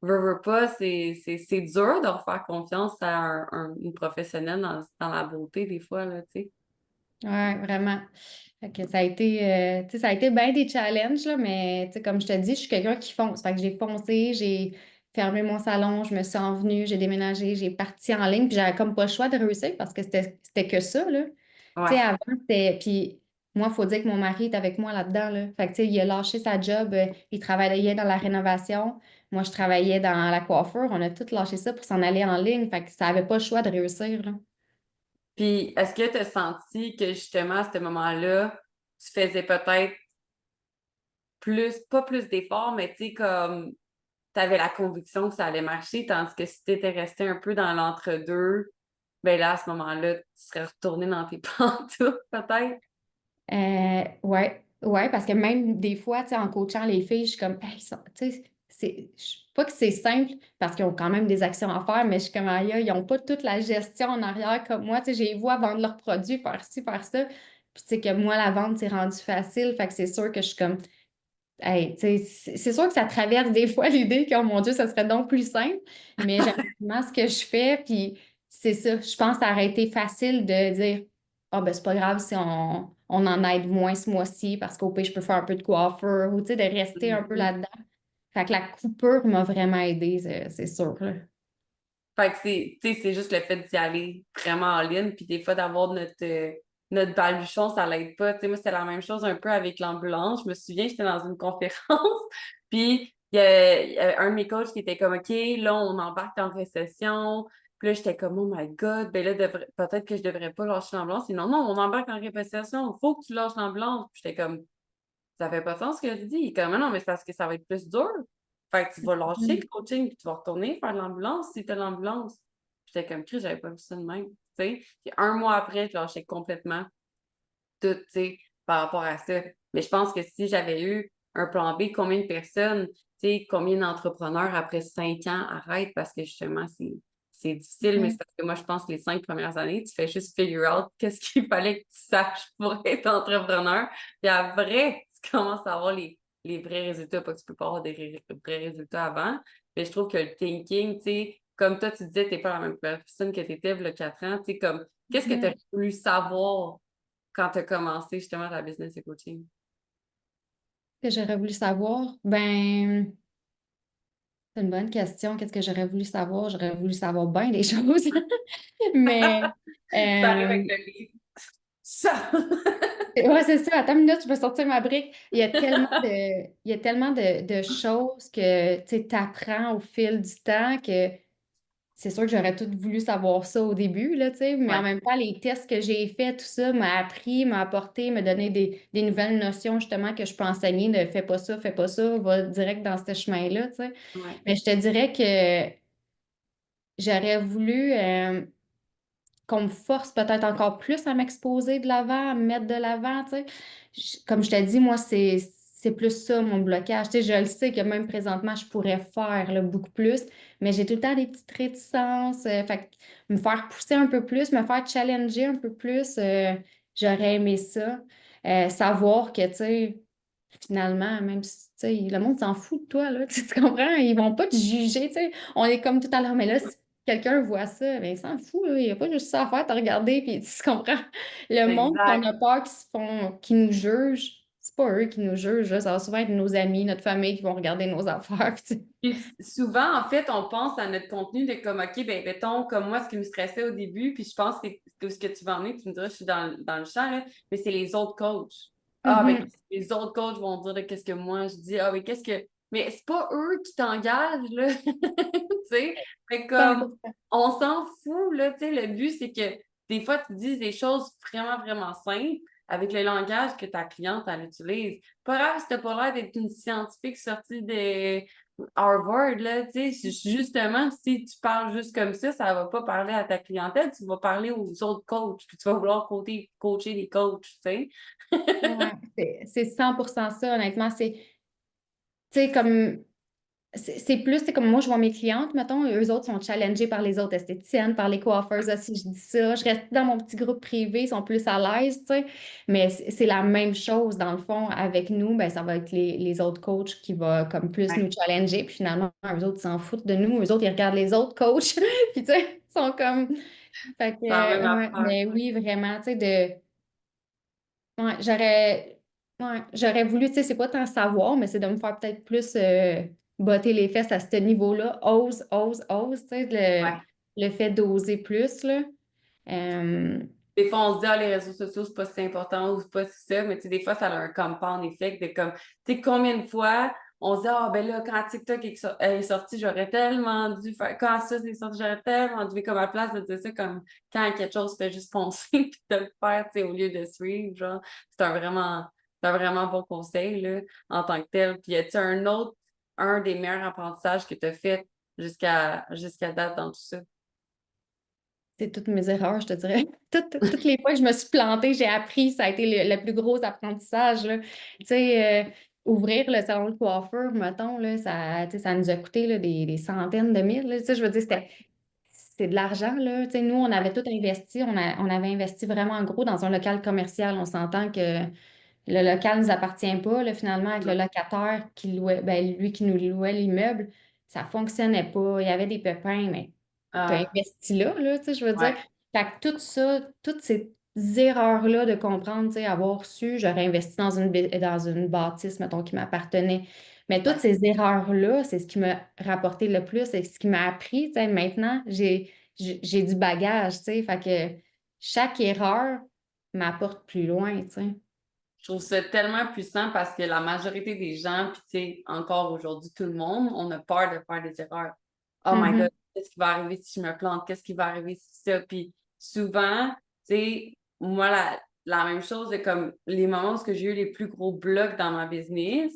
veux pas, c'est dur de refaire confiance à une professionnelle dans la beauté, des fois, là, tu sais. Ouais, vraiment. Fait que ça a été, tu sais, ça a été bien des challenges, là, mais tu sais, comme je te dis, je suis quelqu'un qui fonce. Fait que j'ai foncé, j'ai fermé mon salon, je me suis envenue, j'ai déménagé, j'ai parti en ligne, puis j'avais comme pas le choix de réussir parce que c'était que ça, là. Tu sais, Ouais. avant, c'était. Puis moi, il faut dire que mon mari est avec moi là-dedans, là. Fait que, tu sais, il a lâché sa job, il travaillait dans la rénovation. Moi, je travaillais dans la coiffure. On a tous lâché ça pour s'en aller en ligne. Fait que ça avait pas le choix de réussir, là. Puis, est-ce que tu as senti que justement, à ce moment-là, tu faisais peut-être plus, pas plus d'efforts, mais tu sais, comme, tu avais la conviction que ça allait marcher, tandis que si tu étais resté un peu dans l'entre-deux, ben là, à ce moment-là, tu serais retourné dans tes pantoufles, peut-être? Ouais. Ouais, parce que même des fois, tu sais, en coachant les filles, je suis comme, hey, tu sais, pas que c'est simple parce qu'ils ont quand même des actions à faire, mais je suis comme, aïe, ils n'ont pas toute la gestion en arrière comme moi. Tu sais, je les vois vendre leurs produits, faire ci, faire ça. Puis, tu sais, que moi, la vente, c'est rendu facile. Fait que c'est sûr que je suis comme, hey, tu sais, c'est sûr que ça traverse des fois l'idée que, oh mon Dieu, ça serait donc plus simple, mais j'aime vraiment ce que je fais. Puis, c'est ça. Je pense que ça aurait été facile de dire, ah, ben, c'est pas grave si on en aide moins ce mois-ci parce qu'au pire, je peux faire un peu de coiffeur ou, tu sais, de rester un peu Mhm. là-dedans. Fait que la coupure m'a vraiment aidée, c'est sûr, là. Fait que c'est, tu sais, c'est juste le fait d'y aller vraiment en ligne, puis des fois d'avoir notre baluchon, ça l'aide pas. Tu sais, moi, c'était la même chose un peu avec l'ambulance. Je me souviens, j'étais dans une conférence, puis il y a un de mes coachs qui était comme, OK, là, on embarque en récession. Puis là, j'étais comme, oh my God, ben là, peut-être que je devrais pas lâcher l'ambulance. Et non, non, on embarque en récession, il faut que tu lâches l'ambulance. Puis j'étais comme, ça fait pas sens ce que tu dis. Il est comme, non, mais c'est parce que ça va être plus dur. Fait que tu vas lâcher Mm. le coaching puis tu vas retourner faire de l'ambulance si tu as l'ambulance. J'étais comme, Chris, j'avais pas vu ça de même. Tu sais, puis un mois après, je lâchais complètement tout, tu sais, par rapport à ça. Mais je pense que si j'avais eu un plan B, combien de personnes, tu sais, combien d'entrepreneurs après 5 ans arrêtent parce que justement, c'est difficile, mais c'est Mm. parce que moi, je pense que les 5 premières années, tu fais juste figure out qu'est-ce qu'il fallait que tu saches pour être entrepreneur. Puis après, tu commences à avoir les vrais résultats, pas que tu peux pas avoir des vrais résultats avant. Mais je trouve que le thinking, tu sais, comme toi, tu disais, t'es pas la même personne que tu étais il y a 4 ans, tu sais, comme, qu'est-ce que tu as Mm. voulu savoir quand tu as commencé justement ta business de coaching? Que j'aurais voulu savoir, ben, c'est une bonne question. Qu'est-ce que j'aurais voulu savoir? J'aurais voulu savoir bien des choses. Mais, T'arrives avec euh, le livre. Ça! ouais, c'est ça. Attends une minute, je vais sortir ma brique. Il y a tellement de choses que tu apprends au fil du temps que c'est sûr que j'aurais tout voulu savoir ça au début, là, tu sais, mais en Ouais, même temps, les tests que j'ai faits, tout ça m'a appris, m'a apporté, m'a donné des nouvelles notions justement que je peux enseigner de fais pas ça, va direct dans ce chemin-là, tu sais. ouais. Mais je te dirais que j'aurais voulu qu'on me force peut-être encore plus à m'exposer de l'avant, à me mettre de l'avant, tu sais. Comme je t'ai dit, moi, c'est plus ça mon blocage. Tu sais, je le sais que même présentement, je pourrais faire là, beaucoup plus, mais j'ai tout le temps des petites réticences. Fait que me faire pousser un peu plus, me faire challenger un peu plus, j'aurais aimé ça. Savoir que, tu sais, finalement, même si, tu sais, le monde s'en fout de toi, là, tu comprends? Ils vont pas te juger, tu sais. On est comme tout à l'heure, mais là, si quelqu'un voit ça, ben, il s'en fout, là. Il n'y a pas juste ça à faire, te regarder, puis tu comprends? Le monde qu'on Exact. a peur qui nous jugent, c'est pas eux qui nous jugent, là. Ça va souvent être nos amis, notre famille qui vont regarder nos affaires, tu sais. Puis souvent, en fait, on pense à notre contenu de comme, OK, ben, mettons, comme moi, ce qui me stressait au début, puis je pense que c'est ce que tu vas emmener, tu me diras, je suis dans le champ, là, mais c'est les autres coachs. Ah, ben, Mhm. qu'est-ce que les autres coachs vont dire de qu'est-ce que moi je dis? Ah, mais qu'est-ce que. Mais c'est pas eux qui t'engagent, là. Tu sais? Fait comme, 100%. on s'en fout, là. Tu sais, le but, c'est que des fois, tu dises des choses vraiment, vraiment simples avec le langage que ta cliente, elle utilise. Pas grave si t'as pas l'air d'être une scientifique sortie de Harvard, là, tu sais, justement, si tu parles juste comme ça va pas parler à ta clientèle, tu vas parler aux autres coachs, puis tu vas vouloir coacher les coachs, tu sais. Ouais, c'est 100% ça, honnêtement. Tu sais, comme c'est plus, c'est comme moi, je vois mes clientes, mettons, eux autres sont challengés par les autres esthéticiennes, par les coiffeuses. Ah, si je dis ça, je reste dans mon petit groupe privé, ils sont plus à l'aise, tu sais. Mais c'est la même chose, dans le fond, avec nous, ben, ça va être les autres coachs qui vont comme plus Ouais, nous challenger. Puis finalement, eux autres, ils s'en foutent de nous. Eux autres, ils regardent les autres coachs. Puis, tu sais, ils sont comme. Fait que, c'est la même ouais, affaire. mais oui, vraiment, tu sais, Ouais, j'aurais voulu, tu sais, c'est pas tant savoir, mais c'est de me faire peut-être plus botter les fesses à ce niveau-là. Ose, ose, ose, tu sais, Ouais. le fait d'oser plus, là. Euh, Des fois, on se dit, ah, les réseaux sociaux, c'est pas si important ou c'est pas si ça, mais tu sais, des fois, ça a un compound effect de comme, tu sais, combien de fois on se dit, ah, ben là, quand TikTok est sorti, j'aurais tellement dû faire, quand ça c'est sorti, j'aurais tellement dû, comme à la place de dire ça, comme quand quelque chose fait juste foncer puis de le faire, tu sais, au lieu de suivre, genre, c'est un vraiment bon conseil, là, en tant que tel. Puis, y a-tu un des meilleurs apprentissages que tu as fait jusqu'à date dans tout ça? C'est toutes mes erreurs, je te dirais. Toutes les fois que je me suis plantée, j'ai appris, ça a été le plus gros apprentissage, là. Tu sais, ouvrir le salon de coiffeur, mettons, là, ça, tu sais, ça nous a coûté là, des centaines de mille, là. Tu sais, je veux dire, c'est de l'argent, là. Tu sais, nous, on avait tout investi, on avait investi vraiment gros dans un local commercial. On s'entend que le local ne nous appartient pas, là, finalement, avec le locataire qui louait, ben, lui qui nous louait l'immeuble, ça fonctionnait pas. Il y avait des pépins, mais tu as Ah, investi là, tu sais, je veux dire. ouais, Fait que tout ça, toutes ces erreurs-là de comprendre, tu sais, avoir su, j'aurais investi dans une bâtisse, mettons, qui m'appartenait. Mais toutes ouais. ces erreurs-là, c'est ce qui m'a rapporté le plus, c'est ce qui m'a appris, tu sais. Maintenant, j'ai du bagage, tu sais. Fait que chaque erreur m'apporte plus loin, tu sais. Je trouve ça tellement puissant parce que la majorité des gens, puis tu sais, encore aujourd'hui, tout le monde, on a peur de faire des erreurs. Oh my God, Mhm. qu'est-ce qui va arriver si je me plante? Qu'est-ce qui va arriver si ça? Puis souvent, tu sais, moi, la même chose, c'est comme les moments où j'ai eu les plus gros blocs dans ma business,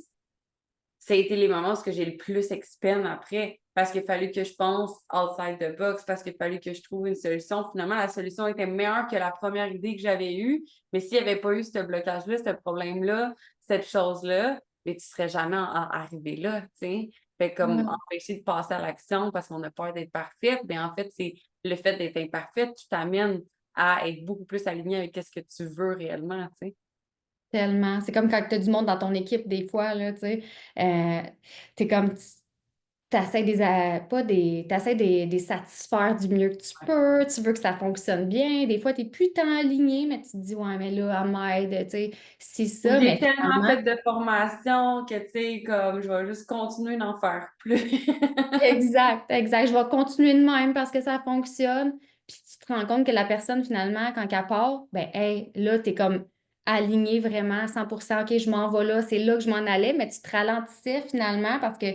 ça a été les moments où j'ai le plus expand après. Parce qu'il a fallu que je pense outside the box, parce qu'il a fallu que je trouve une solution. Finalement, la solution était meilleure que la première idée que j'avais eue. Mais s'il n'y avait pas eu ce blocage-là, ce problème-là, cette chose-là, mais tu ne serais jamais arrivé là, tu sais. Fait comme Ouais. empêcher de passer à l'action parce qu'on a peur d'être parfaite, mais en fait, c'est le fait d'être imparfaite qui t'amène à être beaucoup plus aligné avec ce que tu veux réellement, tu sais. Tellement. C'est comme quand tu as du monde dans ton équipe, des fois, là, tu sais. T'es comme, t'essaies pas t'essaies des satisfaire du mieux que tu peux, tu veux que ça fonctionne bien. Des fois, t'es plus tant aligné, mais tu te dis, ouais, mais là, elle m'aide, tu sais, c'est Ou ça, j'ai mais tellement finalement, fait de formation que, tu sais, comme, je vais juste continuer d'en faire plus. exact, exact. Je vais continuer de même parce que ça fonctionne. Puis tu te rends compte que la personne, finalement, quand elle part, ben, hey, là, t'es comme aligné vraiment à 100%. OK, je m'en vais là, c'est là que je m'en allais, mais tu te ralentissais finalement parce que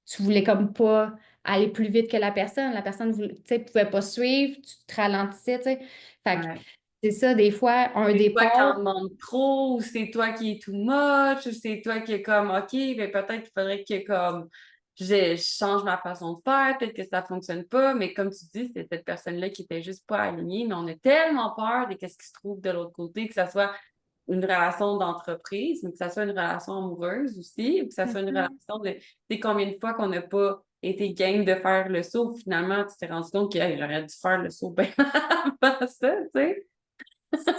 tu voulais comme pas aller plus vite que la personne. La personne, tu sais, pouvait pas suivre, tu te ralentissais, tu sais. Fait que Ouais. c'est ça, des fois, un C'est toi qui en départ. demandes trop, ou c'est toi qui es too much, ou c'est toi qui est comme, OK, mais peut-être qu'il faudrait que, comme, je change ma façon de faire, peut-être que ça fonctionne pas, mais comme tu dis, c'est cette personne-là qui était juste pas alignée, mais on a tellement peur de qu'est-ce qui se trouve de l'autre côté, que ça soit une relation d'entreprise, mais que ça soit une relation amoureuse aussi, ou que ça soit une relation de, tu sais, combien de fois qu'on n'a pas été game de faire le saut, finalement, tu t'es rendu compte que hey, j'aurais dû faire le saut bien avant ça, tu sais.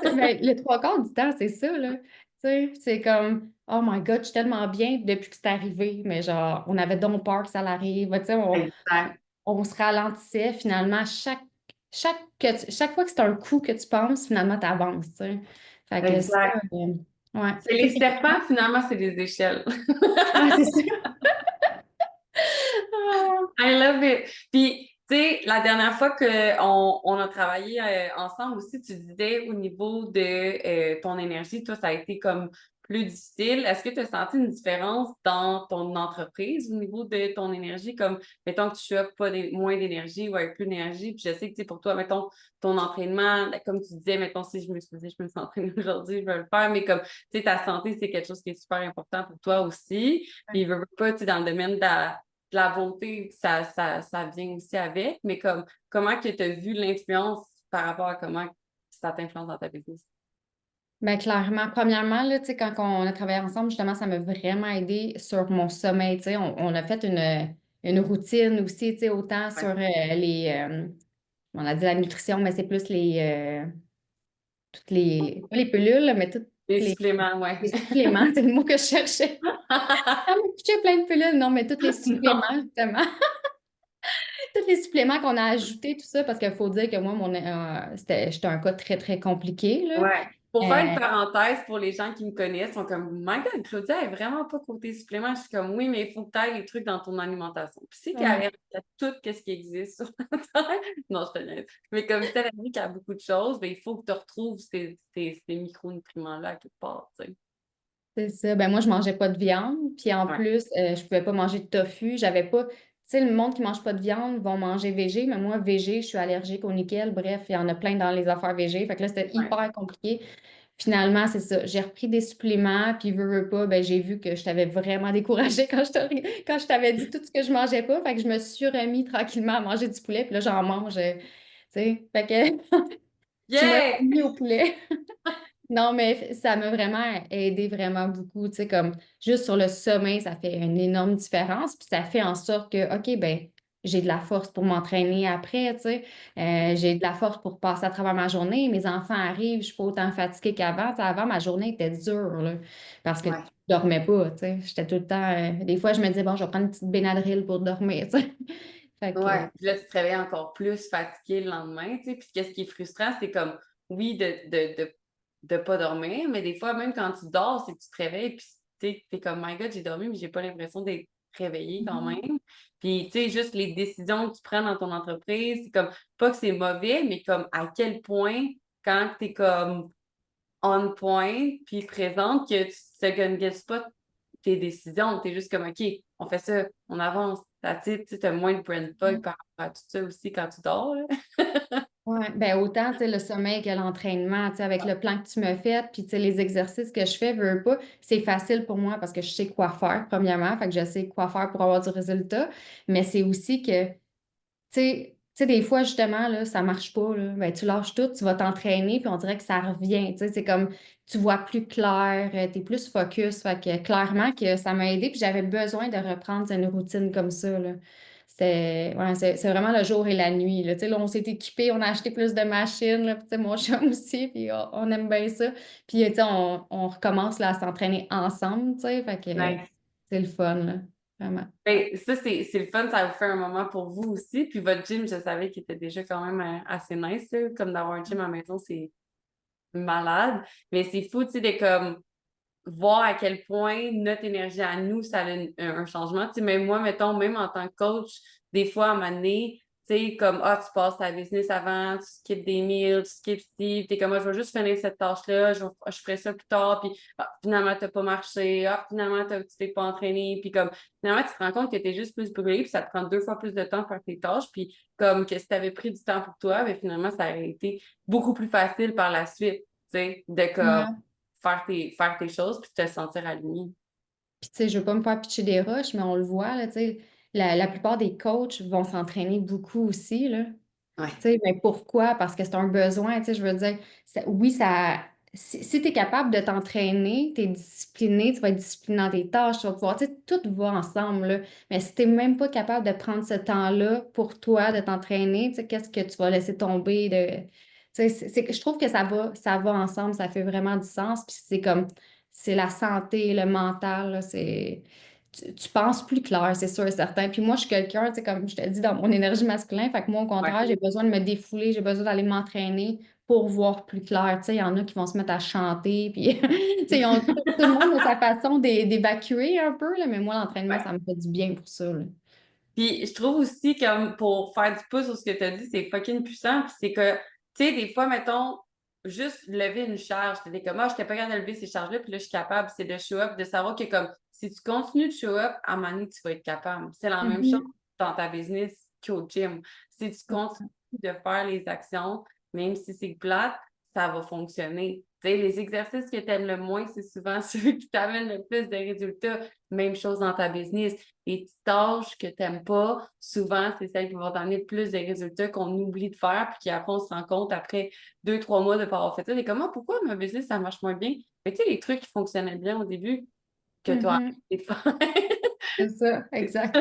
Ben, le trois quarts du temps, c'est ça, là. Tu sais, c'est comme, oh my God, je suis tellement bien depuis que c'est arrivé, mais genre, on avait donc peur que ça l'arrive. Tu sais, Exact. on se ralentissait finalement. Chaque fois que c'est un coup que tu penses, finalement, tu avances, tu sais. Fait que ça, Exact. ouais. C'est les serpents, finalement, c'est des échelles. Ah, c'est ça. Ah, I love it. Puis, tu sais, la dernière fois qu'on a travaillé ensemble aussi, tu disais au niveau de ton énergie, toi, ça a été comme plus difficile. Est-ce que tu as senti une différence dans ton entreprise au niveau de ton énergie? Comme, mettons que tu as pas moins d'énergie ou avec plus d'énergie. Puis je sais que, tu sais, pour toi, mettons, ton entraînement, comme tu disais, mettons, si je me suis dit, je me suis entraînée aujourd'hui, je vais le faire. Mais comme, tu sais, ta santé, c'est quelque chose qui est super important pour toi aussi. Puis, il veut pas, tu sais, dans le domaine de la beauté, ça vient aussi avec, mais comme comment que tu as vu l'influence par rapport à comment ça t'influence dans ta business? ben, clairement, premièrement, là, tu sais, quand on a travaillé ensemble, justement, ça m'a vraiment aidé sur mon sommeil. Tu sais, on a fait une routine aussi, tu sais, autant Ouais. sur on a dit la nutrition, mais c'est plus toutes pas les pilules, là, mais toutes Les les, suppléments, ouais. les suppléments, c'est le mot que je cherchais. Ah, mais j'ai plein de pilules, non, mais tous les suppléments, Non. justement. Tous les suppléments qu'on a ajoutés, tout ça, parce qu'il faut dire que moi, j'étais un cas très, très compliqué, là. Ouais. Pour faire une Euh, parenthèse, pour les gens qui me connaissent, sont comme, My God, Claudia est vraiment pas côté supplément. Je suis comme, oui, mais il faut que tu ailles les trucs dans ton alimentation. Puis si tu es ouais, allergique à tout ce qui existe sur la terre, non, je te niaise. Mais comme si tu es allergique à beaucoup de choses, ben, il faut que tu retrouves ces micronutriments-là à quelque part, tu sais. c'est ça. Ben, moi, je mangeais pas de viande, puis en Ouais, plus, je pouvais pas manger de tofu. J'avais pas. Tu sais, le monde qui mange pas de viande vont manger végé, mais moi, végé, je suis allergique au nickel. Bref, il y en a plein dans les affaires végé. Fait que là, c'était ouais, hyper compliqué. Finalement, c'est ça. J'ai repris des suppléments, puis veux pas, ben, j'ai vu que je t'avais vraiment découragée quand je t'avais dit tout ce que je mangeais pas. Fait que je me suis remis tranquillement à manger du poulet, puis là, j'en mange. Tu sais. Fait que tu m'as Yeah! mis au poulet. Non, mais ça m'a vraiment aidé vraiment beaucoup, tu sais, comme juste sur le sommeil, ça fait une énorme différence, puis ça fait en sorte que, OK, ben j'ai de la force pour m'entraîner après, tu sais. J'ai de la force pour passer à travers ma journée. Mes enfants arrivent, je suis pas autant fatiguée qu'avant. Tu sais, avant, ma journée était dure, là, parce que tu Ouais. dormais pas, tu sais. J'étais tout le temps... des fois, je me disais, bon, je vais prendre une petite Benadryl pour dormir, tu sais. Fait que... Ouais, puis là, tu te réveilles encore plus fatigué le lendemain, tu sais. Puis qu'est-ce qui est frustrant, c'est comme, oui, de pas dormir, mais des fois, même quand tu dors, c'est que tu te réveilles, puis tu sais, t'es comme, my God, j'ai dormi, mais j'ai pas l'impression d'être réveillée quand Mhm. même. Puis, tu sais, juste les décisions que tu prends dans ton entreprise, c'est comme, pas que c'est mauvais, mais comme à quel point, quand t'es comme on point, puis présente, que tu second-guesses pas tes décisions. T'es juste comme, OK, on fait ça, on avance. Tu as moins de brain fog par rapport à tout ça aussi quand tu dors, là. Ouais, ben autant tu sais, le sommeil que l'entraînement, tu sais, avec le plan que tu me fais, puis tu sais, les exercices que je fais, veux pas, c'est facile pour moi parce que je sais quoi faire, premièrement, fait que je sais quoi faire pour avoir du résultat, mais c'est aussi que tu sais, des fois, justement, là, ça marche pas, là. Ben, tu lâches tout, tu vas t'entraîner, puis on dirait que ça revient. Tu sais, c'est comme tu vois plus clair, tu es plus focus. Fait que clairement que ça m'a aidé, puis j'avais besoin de reprendre une routine comme ça, là. C'est vraiment le jour et la nuit, là. Tu sais, là, on s'est équipés, on a acheté plus de machines, là, puis tu sais, mon chum aussi, puis on aime bien ça. Puis, tu sais, on recommence là, à s'entraîner ensemble, tu sais, fait que Nice. c'est le fun, là, vraiment. Ben, ça, c'est le fun, ça vous fait un moment pour vous aussi. Puis votre gym, je savais qu'il était déjà quand même assez nice, là. Comme d'avoir un gym à la maison, c'est malade. Mais c'est fou, tu sais, de comme voir à quel point notre énergie à nous, ça a un changement. Tu sais, même moi, mettons, même en tant que coach, des fois, à un moment donné, tu sais, comme, ah, tu passes ta business avant, tu skips des meals, tu skips ci, t'es comme, ah, je vais juste finir cette tâche-là, je ferai ça plus tard, puis ah, finalement, t'as pas marché, ah, finalement, tu t'es pas entraîné, puis comme, finalement, tu te rends compte que t'es juste plus brûlé, puis ça te prend 2 fois plus de temps pour faire tes tâches, puis comme que si t'avais pris du temps pour toi, ben finalement, ça aurait été beaucoup plus facile par la suite, tu sais, de comme Ouais. faire tes choses puis te sentir aligné. Puis, tu sais, je veux pas me faire pitcher des roches, mais on le voit, là, tu sais, la plupart des coachs vont s'entraîner beaucoup aussi, là. Ouais. Tu sais, mais pourquoi? Parce que c'est un besoin, tu sais, je veux dire, oui, si tu es capable de t'entraîner, tu es discipliné, tu vas être discipliné dans tes tâches, tu vas pouvoir, tu sais, tout va ensemble, là. Mais si tu n'es même pas capable de prendre ce temps-là pour toi, de t'entraîner, tu sais, qu'est-ce que tu vas laisser tomber de... Tu sais, je trouve que ça va ensemble, ça fait vraiment du sens, puis c'est comme, c'est la santé, le mental, là, tu penses plus clair, c'est sûr et certain. Puis moi, je suis quelqu'un, tu sais, comme je te dis, dans mon énergie masculine, fait que moi, au Ouais. contraire, j'ai besoin de me défouler, j'ai besoin d'aller m'entraîner pour voir plus clair. Tu sais, il y en a qui vont se mettre à chanter, puis, tu sais, tout le monde a sa façon d'évacuer un peu, là, mais moi, l'entraînement, Ouais. ça me fait du bien pour ça, là. Puis je trouve aussi comme pour faire du pouce sur ce que tu as dit, c'est fucking puissant. Puis c'est que, tu sais, des fois, mettons, juste lever une charge, t'es comme, ah, je suis pas capable de lever ces charges-là, puis là, je suis capable, c'est de show up, de savoir que comme, si tu continues de show up, à un moment donné, tu vas être capable. C'est la même chose Mhm. dans ta business qu'au gym. Si tu continues de faire les actions, même si c'est plate, ça va fonctionner. Tu sais, les exercices que tu aimes le moins, c'est souvent ceux qui t'amènent le plus de résultats. Même chose dans ta business. Les petites tâches que tu n'aimes pas, souvent, c'est celles qui vont t'amener le plus de résultats qu'on oublie de faire, puis qu'après, on se rend compte après 2, 3 mois de ne pas avoir fait ça. Et comment, pourquoi ma business, ça marche moins bien? Mais tu sais, les trucs qui fonctionnaient bien au début, que tu as Mhm. arrêté de faire. C'est ça, exact.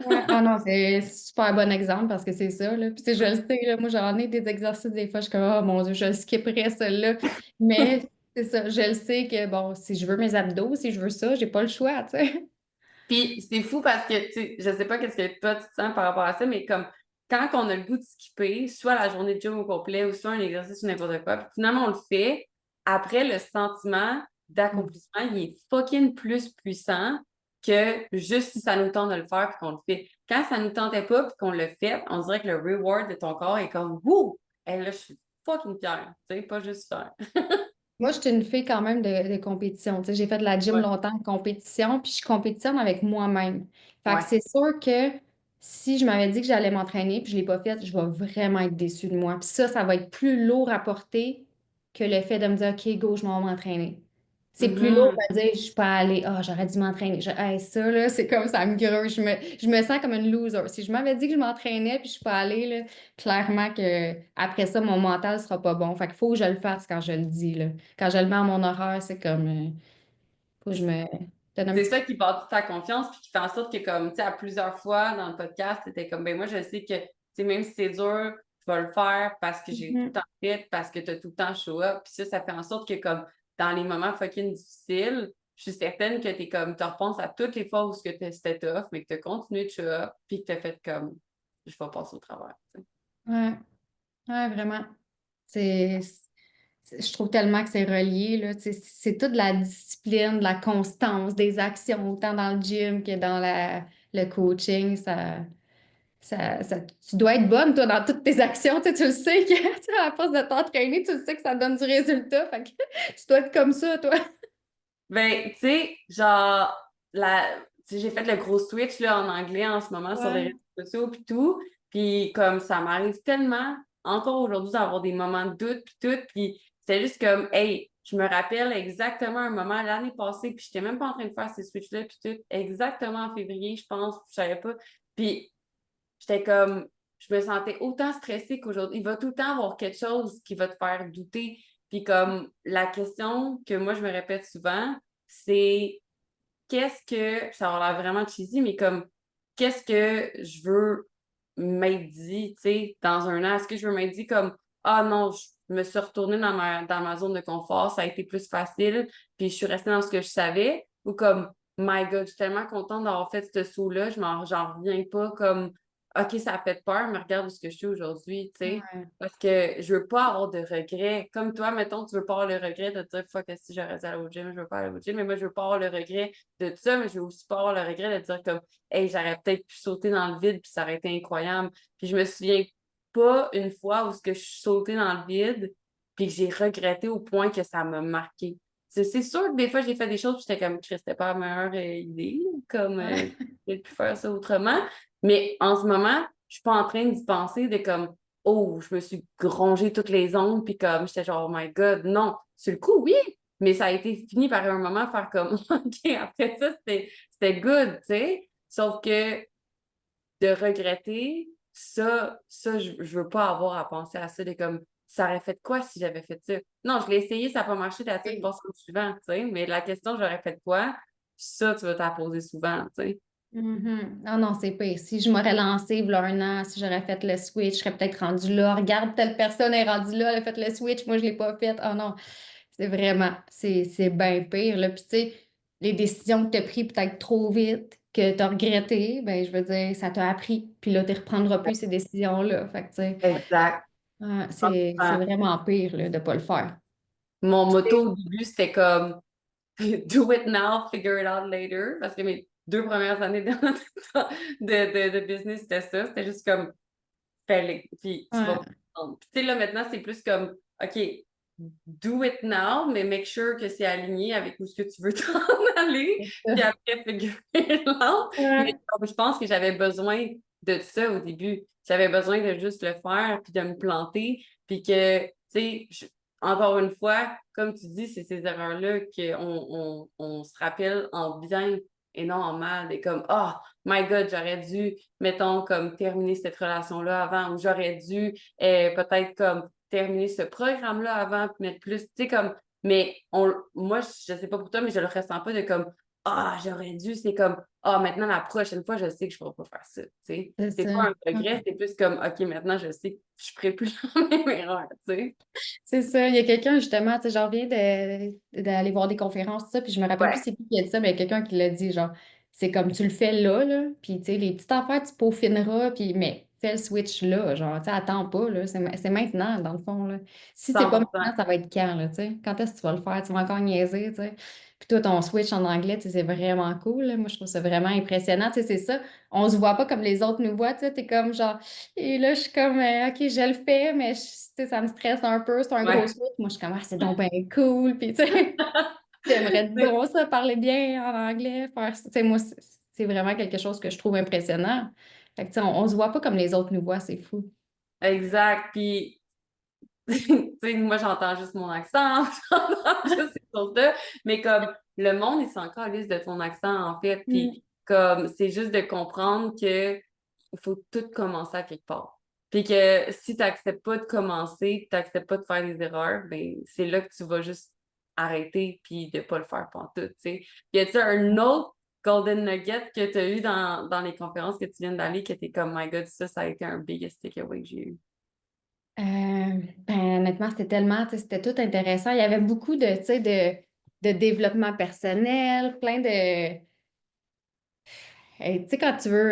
Ouais. Ah non, c'est un super bon exemple parce que c'est ça, là. Puis, tu sais, je le sais, là, moi, j'en ai des exercices, des fois, je suis comme, oh mon Dieu, je le skipperais, celui-là. Mais c'est ça, je le sais que, bon, si je veux mes abdos, si je veux ça, j'ai pas le choix, tu sais. Puis c'est fou parce que, tu sais, je sais pas qu'est-ce que toi tu te sens par rapport à ça, mais comme quand on a le goût de skipper, soit la journée de gym au complet ou soit un exercice ou n'importe quoi, puis finalement on le fait, après le sentiment d'accomplissement, il est fucking plus puissant que juste si ça nous tente de le faire puis qu'on le fait. Quand ça nous tentait pas puis qu'on le fait, on dirait que le reward de ton corps est comme wouh! Et là, je suis fucking fière, tu sais, pas juste faire. Moi, je suis une fille quand même de compétition. Tu sais, j'ai fait de la gym Ouais. longtemps en compétition, puis je compétitionne avec moi-même. Fait que Ouais. c'est sûr que si je m'avais dit que j'allais m'entraîner, puis je ne l'ai pas fait, je vais vraiment être déçue de moi. Puis ça va être plus lourd à porter que le fait de me dire, OK, go, je m'en vais m'entraîner. C'est plus lourd Mhm. de dire, je suis pas allée, ah, j'aurais dû m'entraîner. Hey, ça, là, c'est comme ça me gruge. Je me sens comme une loser. Si je m'avais dit que je m'entraînais puis je suis pas allée, là, clairement que après ça, mon mental sera pas bon. Fait qu'il faut que je le fasse quand je le dis, là. Quand je le mets à mon horaire, c'est comme, faut que je me donne un C'est petit coup. ça qui bâtit ta confiance, puis qui fait en sorte que, comme, tu sais, à plusieurs fois dans le podcast, c'était comme, ben moi, je sais que, tu sais, même si c'est dur, je vais le faire parce que j'ai tout le Mhm. temps fait, parce que tu as tout le temps show up. Puis ça fait en sorte que, comme, dans les moments fucking difficiles, je suis certaine que t'es comme, tu repenses à toutes les fois où c'était tough, mais que tu as continué de show up, puis que tu as fait comme, je vais passer au travers, tu sais. Ouais, ouais, vraiment. C'est, je trouve tellement que c'est relié, là. Tu sais, c'est toute la discipline, de la constance, des actions, autant dans le gym que dans le coaching. Tu dois être bonne, toi, dans toutes tes actions. Tu le sais que, tu sais, à force de t'entraîner, tu le sais que ça donne du résultat. Fait que tu dois être comme ça, toi. Ben, tu sais, genre, tu sais, j'ai fait le gros switch là, en anglais en ce moment sur les Ouais. réseaux sociaux puis tout. Puis comme ça m'arrive tellement, encore aujourd'hui, d'avoir des moments de doute puis tout. Puis c'est juste comme, hey, je me rappelle exactement un moment l'année passée, puis j'étais même pas en train de faire ces switches-là puis tout. Exactement en février, je pense, je savais pas. Puis j'étais comme, je me sentais autant stressée qu'aujourd'hui. Il va tout le temps avoir quelque chose qui va te faire douter. Puis comme la question que moi je me répète souvent, c'est qu'est-ce que, ça va l'air vraiment cheesy, mais comme qu'est-ce que je veux m'être dit, tu sais, dans un an? Est-ce que je veux m'être dit comme, ah non, je me suis retournée dans ma zone de confort, ça a été plus facile, puis je suis restée dans ce que je savais, ou comme, my God, je suis tellement contente d'avoir fait ce saut-là, j'en reviens pas comme, OK, ça a fait peur, mais regarde où ce que je suis aujourd'hui, tu sais. Ouais. Parce que je veux pas avoir de regrets. Comme toi, mettons, tu veux pas avoir le regret de te dire, fuck, si j'aurais dû aller au gym, je veux pas aller au gym, mais moi, je veux pas avoir le regret de tout ça, mais je veux aussi pas avoir le regret de dire comme, hey, j'aurais peut-être pu sauter dans le vide, puis ça aurait été incroyable. Puis je me souviens pas une fois où ce que je suis sautée dans le vide, puis que j'ai regretté au point que ça m'a marqué. C'est sûr que des fois, j'ai fait des choses, puis j'étais comme, Chris, c'était pas la meilleure idée, comme, Ouais. j'ai pu faire ça autrement. Mais en ce moment, je suis pas en train d'y penser de comme, oh, je me suis grongé toutes les ongles, puis comme, j'étais genre, oh my God, non. Sur le coup, oui, mais ça a été fini par un moment faire comme, OK, après ça, c'était good, tu sais. Sauf que de regretter, je veux pas avoir à penser à ça, de comme, ça aurait fait quoi si j'avais fait ça? Non, je l'ai essayé, ça n'a pas marché, t'as tout Et- passe au suivant, tu sais. Mais la question, j'aurais fait quoi? Ça, tu vas t'en poser souvent, tu sais. Mhm. Non, non, c'est pire. Si je m'aurais lancé il y a un an, si j'aurais fait le switch, je serais peut-être rendue là. Regarde, telle personne est rendue là, elle a fait le switch, moi je l'ai pas fait. Oh non, c'est vraiment, c'est bien pire, là. Puis tu sais, les décisions que tu as prises peut-être trop vite, que tu as regrettées, ben je veux dire, ça t'a appris. Puis là, tu ne reprendras plus ces décisions-là. Fait que tu sais, Exact. c'est vraiment pire, là, de ne pas le faire. Mon motto au début, c'était comme do it now, figure it out later. Parce que mes 2 premières années de business, c'était ça. C'était juste comme fais-le, puis tu vas Ouais, comprendre. Puis, tu sais, là, maintenant, c'est plus comme OK, do it now, mais make sure que c'est aligné avec où ce que tu veux t'en aller. c'est Puis ça. après, figure it out. Mais Ouais. comme je pense que j'avais besoin de ça au début. J'avais besoin de juste le faire, puis de me planter, puis que, tu sais, encore une fois, comme tu dis, c'est ces erreurs-là qu'on se rappelle en bien et non en mal. Et comme, oh my God, j'aurais dû, mettons, comme terminer cette relation-là avant, ou j'aurais dû peut-être comme terminer ce programme-là avant, puis mettre plus, tu sais, comme, mais moi, je sais pas pour toi, mais je le ressens pas de comme, ah, j'aurais dû, c'est comme, ah, maintenant, la prochaine fois, je sais que je ne pourrai pas faire ça, tu sais. C'est C'est ça. pas un regret, c'est plus comme, OK, maintenant, je sais que je ne ferai plus la même erreur, tu sais. C'est ça. Il y a quelqu'un, justement, tu sais, j'en reviens d'aller voir des conférences, tout ça, puis je me rappelle plus Ouais, c'est qui a dit ça, mais il y a quelqu'un qui l'a dit, genre, c'est comme tu le fais là, puis tu sais, les petites affaires, tu peaufineras, puis, mais fais le switch là, genre, tu sais, attends pas, là, c'est maintenant, dans le fond, là. Si c'est pas 100%. maintenant, ça va être quand, là, tu sais? Quand est-ce que tu vas le faire? Tu vas encore niaiser, tu sais? Puis toi, ton switch en anglais, tu sais, c'est vraiment cool, là. Moi, je trouve ça vraiment impressionnant, tu sais, c'est ça. On se voit pas comme les autres nous voient, tu sais, t'es comme, genre, et là, je suis comme, OK, je le fais, mais tu sais, ça me stresse un peu. C'est un gros Ouais. switch. Moi, je suis comme, ah, c'est donc bien cool. Puis, tu sais, j'aimerais donc ça, parler bien en anglais, faire ça. Tu sais, moi, c'est vraiment quelque chose que je trouve impressionnant. Fait que, tu sais, on se voit pas comme les autres nous voient, c'est fou. Exact. Puis, tu sais, moi, j'entends juste mon accent, j'entends juste choses-là, mais comme le monde, il s'en calisse de ton accent, en fait. Mm. Puis comme, c'est juste de comprendre que il faut tout commencer à quelque part. Puis que si tu n'acceptes pas de commencer, tu n'acceptes pas de faire des erreurs, ben c'est là que tu vas juste arrêter puis de pas le faire pantoute, tu sais. Y a-tu un autre golden nugget que tu as eu dans les conférences que tu viens d'aller que t'es comme, my God, ça a été un biggest takeaway que j'ai eu? Ben, honnêtement, c'était tellement, tu sais, c'était tout intéressant. Il y avait beaucoup de, tu sais, de développement personnel, plein de, hey, tu sais, quand tu veux,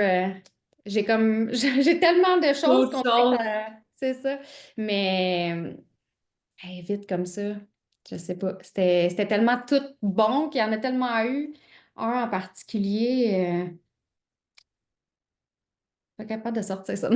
j'ai comme, j'ai tellement de choses D'autres qu'on dirait que choses. c'est ça. Mais, hey, vite comme ça, je sais pas. C'était tellement tout bon qu'il y en a tellement eu. Un en particulier, pas capable de sortir ça.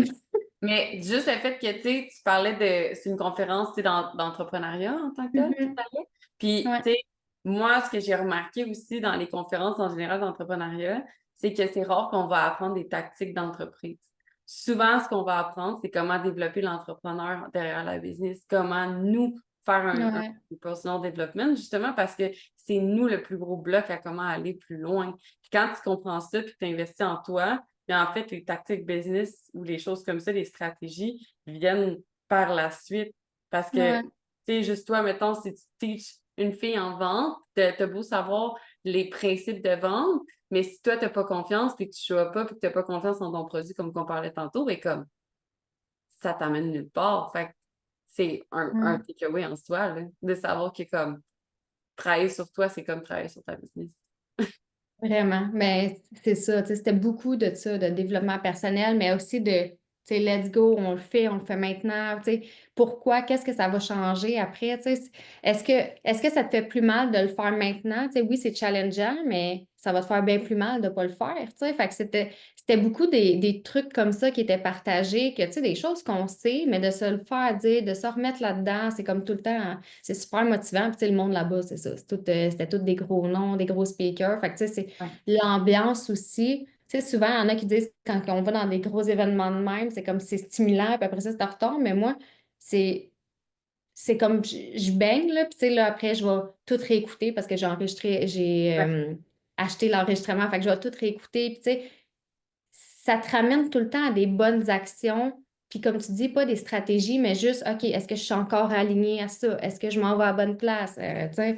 Mais juste le fait que, tu sais, tu parlais de, c'est une conférence, tu sais, d'entrepreneuriat en tant que tel, tu Mhm. parlais. Puis, Ouais, tu sais, moi, ce que j'ai remarqué aussi dans les conférences en général d'entrepreneuriat, c'est que c'est rare qu'on va apprendre des tactiques d'entreprise. Souvent, ce qu'on va apprendre, c'est comment développer l'entrepreneur derrière la business, comment nous faire un ouais, personal development, justement parce que c'est nous le plus gros bloc à comment aller plus loin. Puis quand tu comprends ça, puis que tu investis en toi, mais en fait, les tactiques business ou les choses comme ça, les stratégies viennent par la suite. Parce que, ouais. tu sais, juste toi, mettons, si tu teaches une fille en vente, t'as beau savoir les principes de vente, mais si toi, t'as pas confiance, puis que tu ne pas, puis que t'as pas confiance en ton produit, comme qu'on parlait tantôt, et comme ça t'amène nulle part. Fait que c'est un Ouais. takeaway en soi, là, de savoir que comme travailler sur toi, c'est comme travailler sur ta business. Vraiment, mais c'est ça, tu sais, c'était beaucoup de ça, de développement personnel, mais aussi de, tu sais, let's go, on le fait maintenant, tu sais, pourquoi, qu'est-ce que ça va changer après, tu sais, est-ce que ça te fait plus mal de le faire maintenant, tu sais, oui, c'est challengeant, mais ça va te faire bien plus mal de pas le faire, tu sais, fait que c'était beaucoup des trucs comme ça qui étaient partagés, que, tu sais, des choses qu'on sait, mais de se le faire dire, de se remettre là-dedans, c'est comme tout le temps, hein, c'est super motivant, puis tu sais, le monde là-bas, c'est ça, c'était tout des gros noms, des gros speakers, fait que, tu sais, c'est Ouais, l'ambiance aussi. Tu sais, souvent, il y en a qui disent quand on va dans des gros événements de même, c'est comme c'est stimulant, puis après ça, c'est en retard. Mais moi, c'est c'est comme je baigne, là, puis tu sais, là, après, je vais tout réécouter parce que j'ai ouais, acheté l'enregistrement, fait que je vais tout réécouter. Puis tu sais, ça te ramène tout le temps à des bonnes actions. Puis comme tu dis, pas des stratégies, mais juste, OK, est-ce que je suis encore alignée à ça? Est-ce que je m'en vais à la bonne place? Tu sais,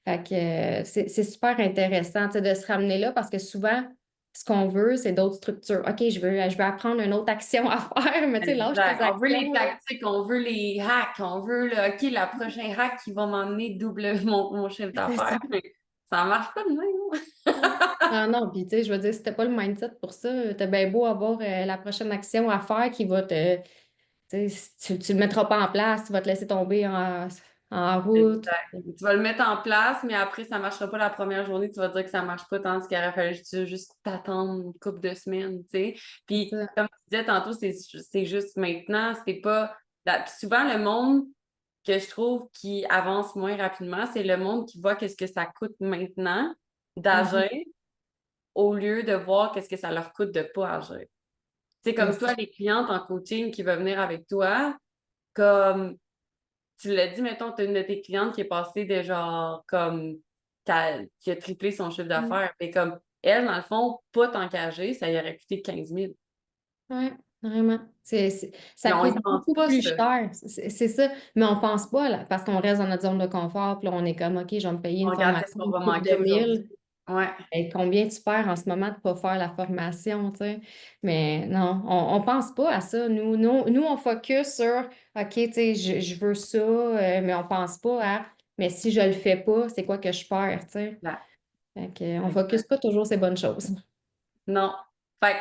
fait que c'est super intéressant, tu sais, de se ramener là parce que souvent, ce qu'on veut, c'est d'autres structures. OK, je veux apprendre une autre action à faire, mais tu sais, lâche tes exact. On veut les actions, là. tactiques, on veut les hacks, on veut le, OK, la prochaine hack qui va m'emmener double mon chiffre C'est ça. d'affaires. Mais ça marche pas de même. Ah non, puis tu sais, je veux dire, si t'as pas le mindset pour ça, t'as bien beau avoir la prochaine action à faire qui va te. Tu sais, si tu le mettras pas en place, tu vas te laisser tomber en route. Exact. Tu vas le mettre en place, mais après, ça ne marchera pas la première journée. Tu vas dire que ça ne marche pas tant qu'il aurait fallu juste t'attendre une couple de semaines, tu sais. C'est Puis, ça. comme tu disais tantôt, c'est juste maintenant. C'est pas. Puis souvent, le monde que je trouve qui avance moins rapidement, c'est le monde qui voit qu'est-ce que ça coûte maintenant Mhm. d'agir au lieu de voir qu'est-ce que ça leur coûte de ne pas agir. Tu sais, C'est comme ça. toi, les clientes en coaching qui veulent venir avec toi, comme tu l'as dit, mettons, tu as une de tes clientes qui est passée de genre comme qui a triplé son chiffre Mm. d'affaires. Et comme elle, dans le fond, pas t'engager, ça y aurait coûté 15 000. Ouais, vraiment. Ça Mais on y coûte pense beaucoup pas plus ça. cher. C'est ça. Mais on pense pas, là, parce qu'on reste dans notre zone de confort, puis là, on est comme, OK, je vais me payer On une regarde qu'est-ce formation qu'on de va couple de manquer aujourd'hui. 1000. Ouais, Et combien tu perds en ce moment de ne pas faire la formation, tu sais? Mais non, on pense pas à ça. Nous, on focus sur, OK, tu sais, je veux ça, mais on pense pas à, mais si je le fais pas, c'est quoi que je perds, tu sais? là. Fait que, on focus pas toujours ces bonnes choses. Non. Fait que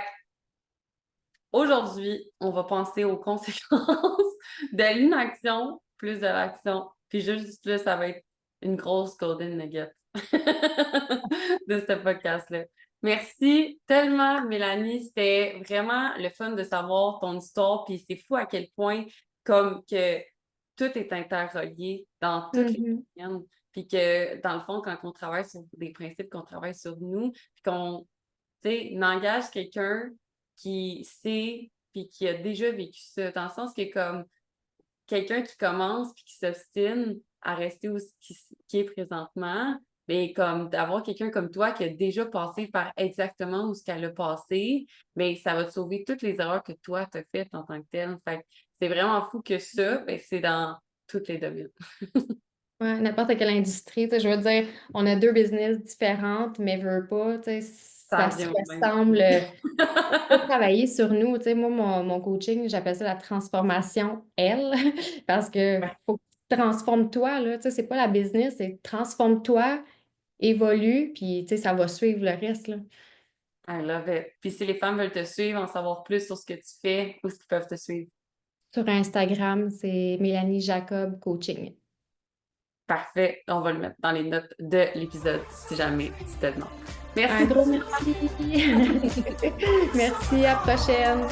aujourd'hui, on va penser aux conséquences de l'inaction plus de l'action. Puis juste là, ça va être une grosse golden nugget de ce podcast-là. Merci tellement, Mélanie. C'était vraiment le fun de savoir ton histoire. Puis c'est fou à quel point, comme que tout est interrelié dans toutes les Mhm. domaines. Puis que, dans le fond, quand on travaille sur des principes, qu'on travaille sur nous, puis qu'on tu sais, n'engage quelqu'un qui sait puis qui a déjà vécu ça, dans le sens que comme quelqu'un qui commence puis qui s'obstine à rester où qui est présentement, mais comme d'avoir quelqu'un comme toi qui a déjà passé par exactement où ce qu'elle a passé, mais ça va te sauver toutes les erreurs que toi t'as faites en tant que telle. Fait que c'est vraiment fou que ça, ben, c'est dans tous les domaines. Ouais, n'importe quelle industrie, tu sais, je veux dire, on a deux business différentes, mais veux pas, tu sais, Ça ça se revient au même. ressemble. Faut travailler sur nous, tu sais, moi, mon coaching, j'appelle ça la transformation L, parce que Ouais, faut que tu transformes toi, là, tu sais, c'est pas la business, c'est transforme-toi, évolue, puis, tu sais, ça va suivre le reste, là. I love it. Puis si les femmes veulent te suivre, en savoir plus sur ce que tu fais, où est-ce qu'ils peuvent te suivre? Sur Instagram, c'est Mélanie Jacob Coaching. Parfait. On va le mettre dans les notes de l'épisode si jamais tu te demandes. Merci Un gros beaucoup. merci. Merci, à la prochaine.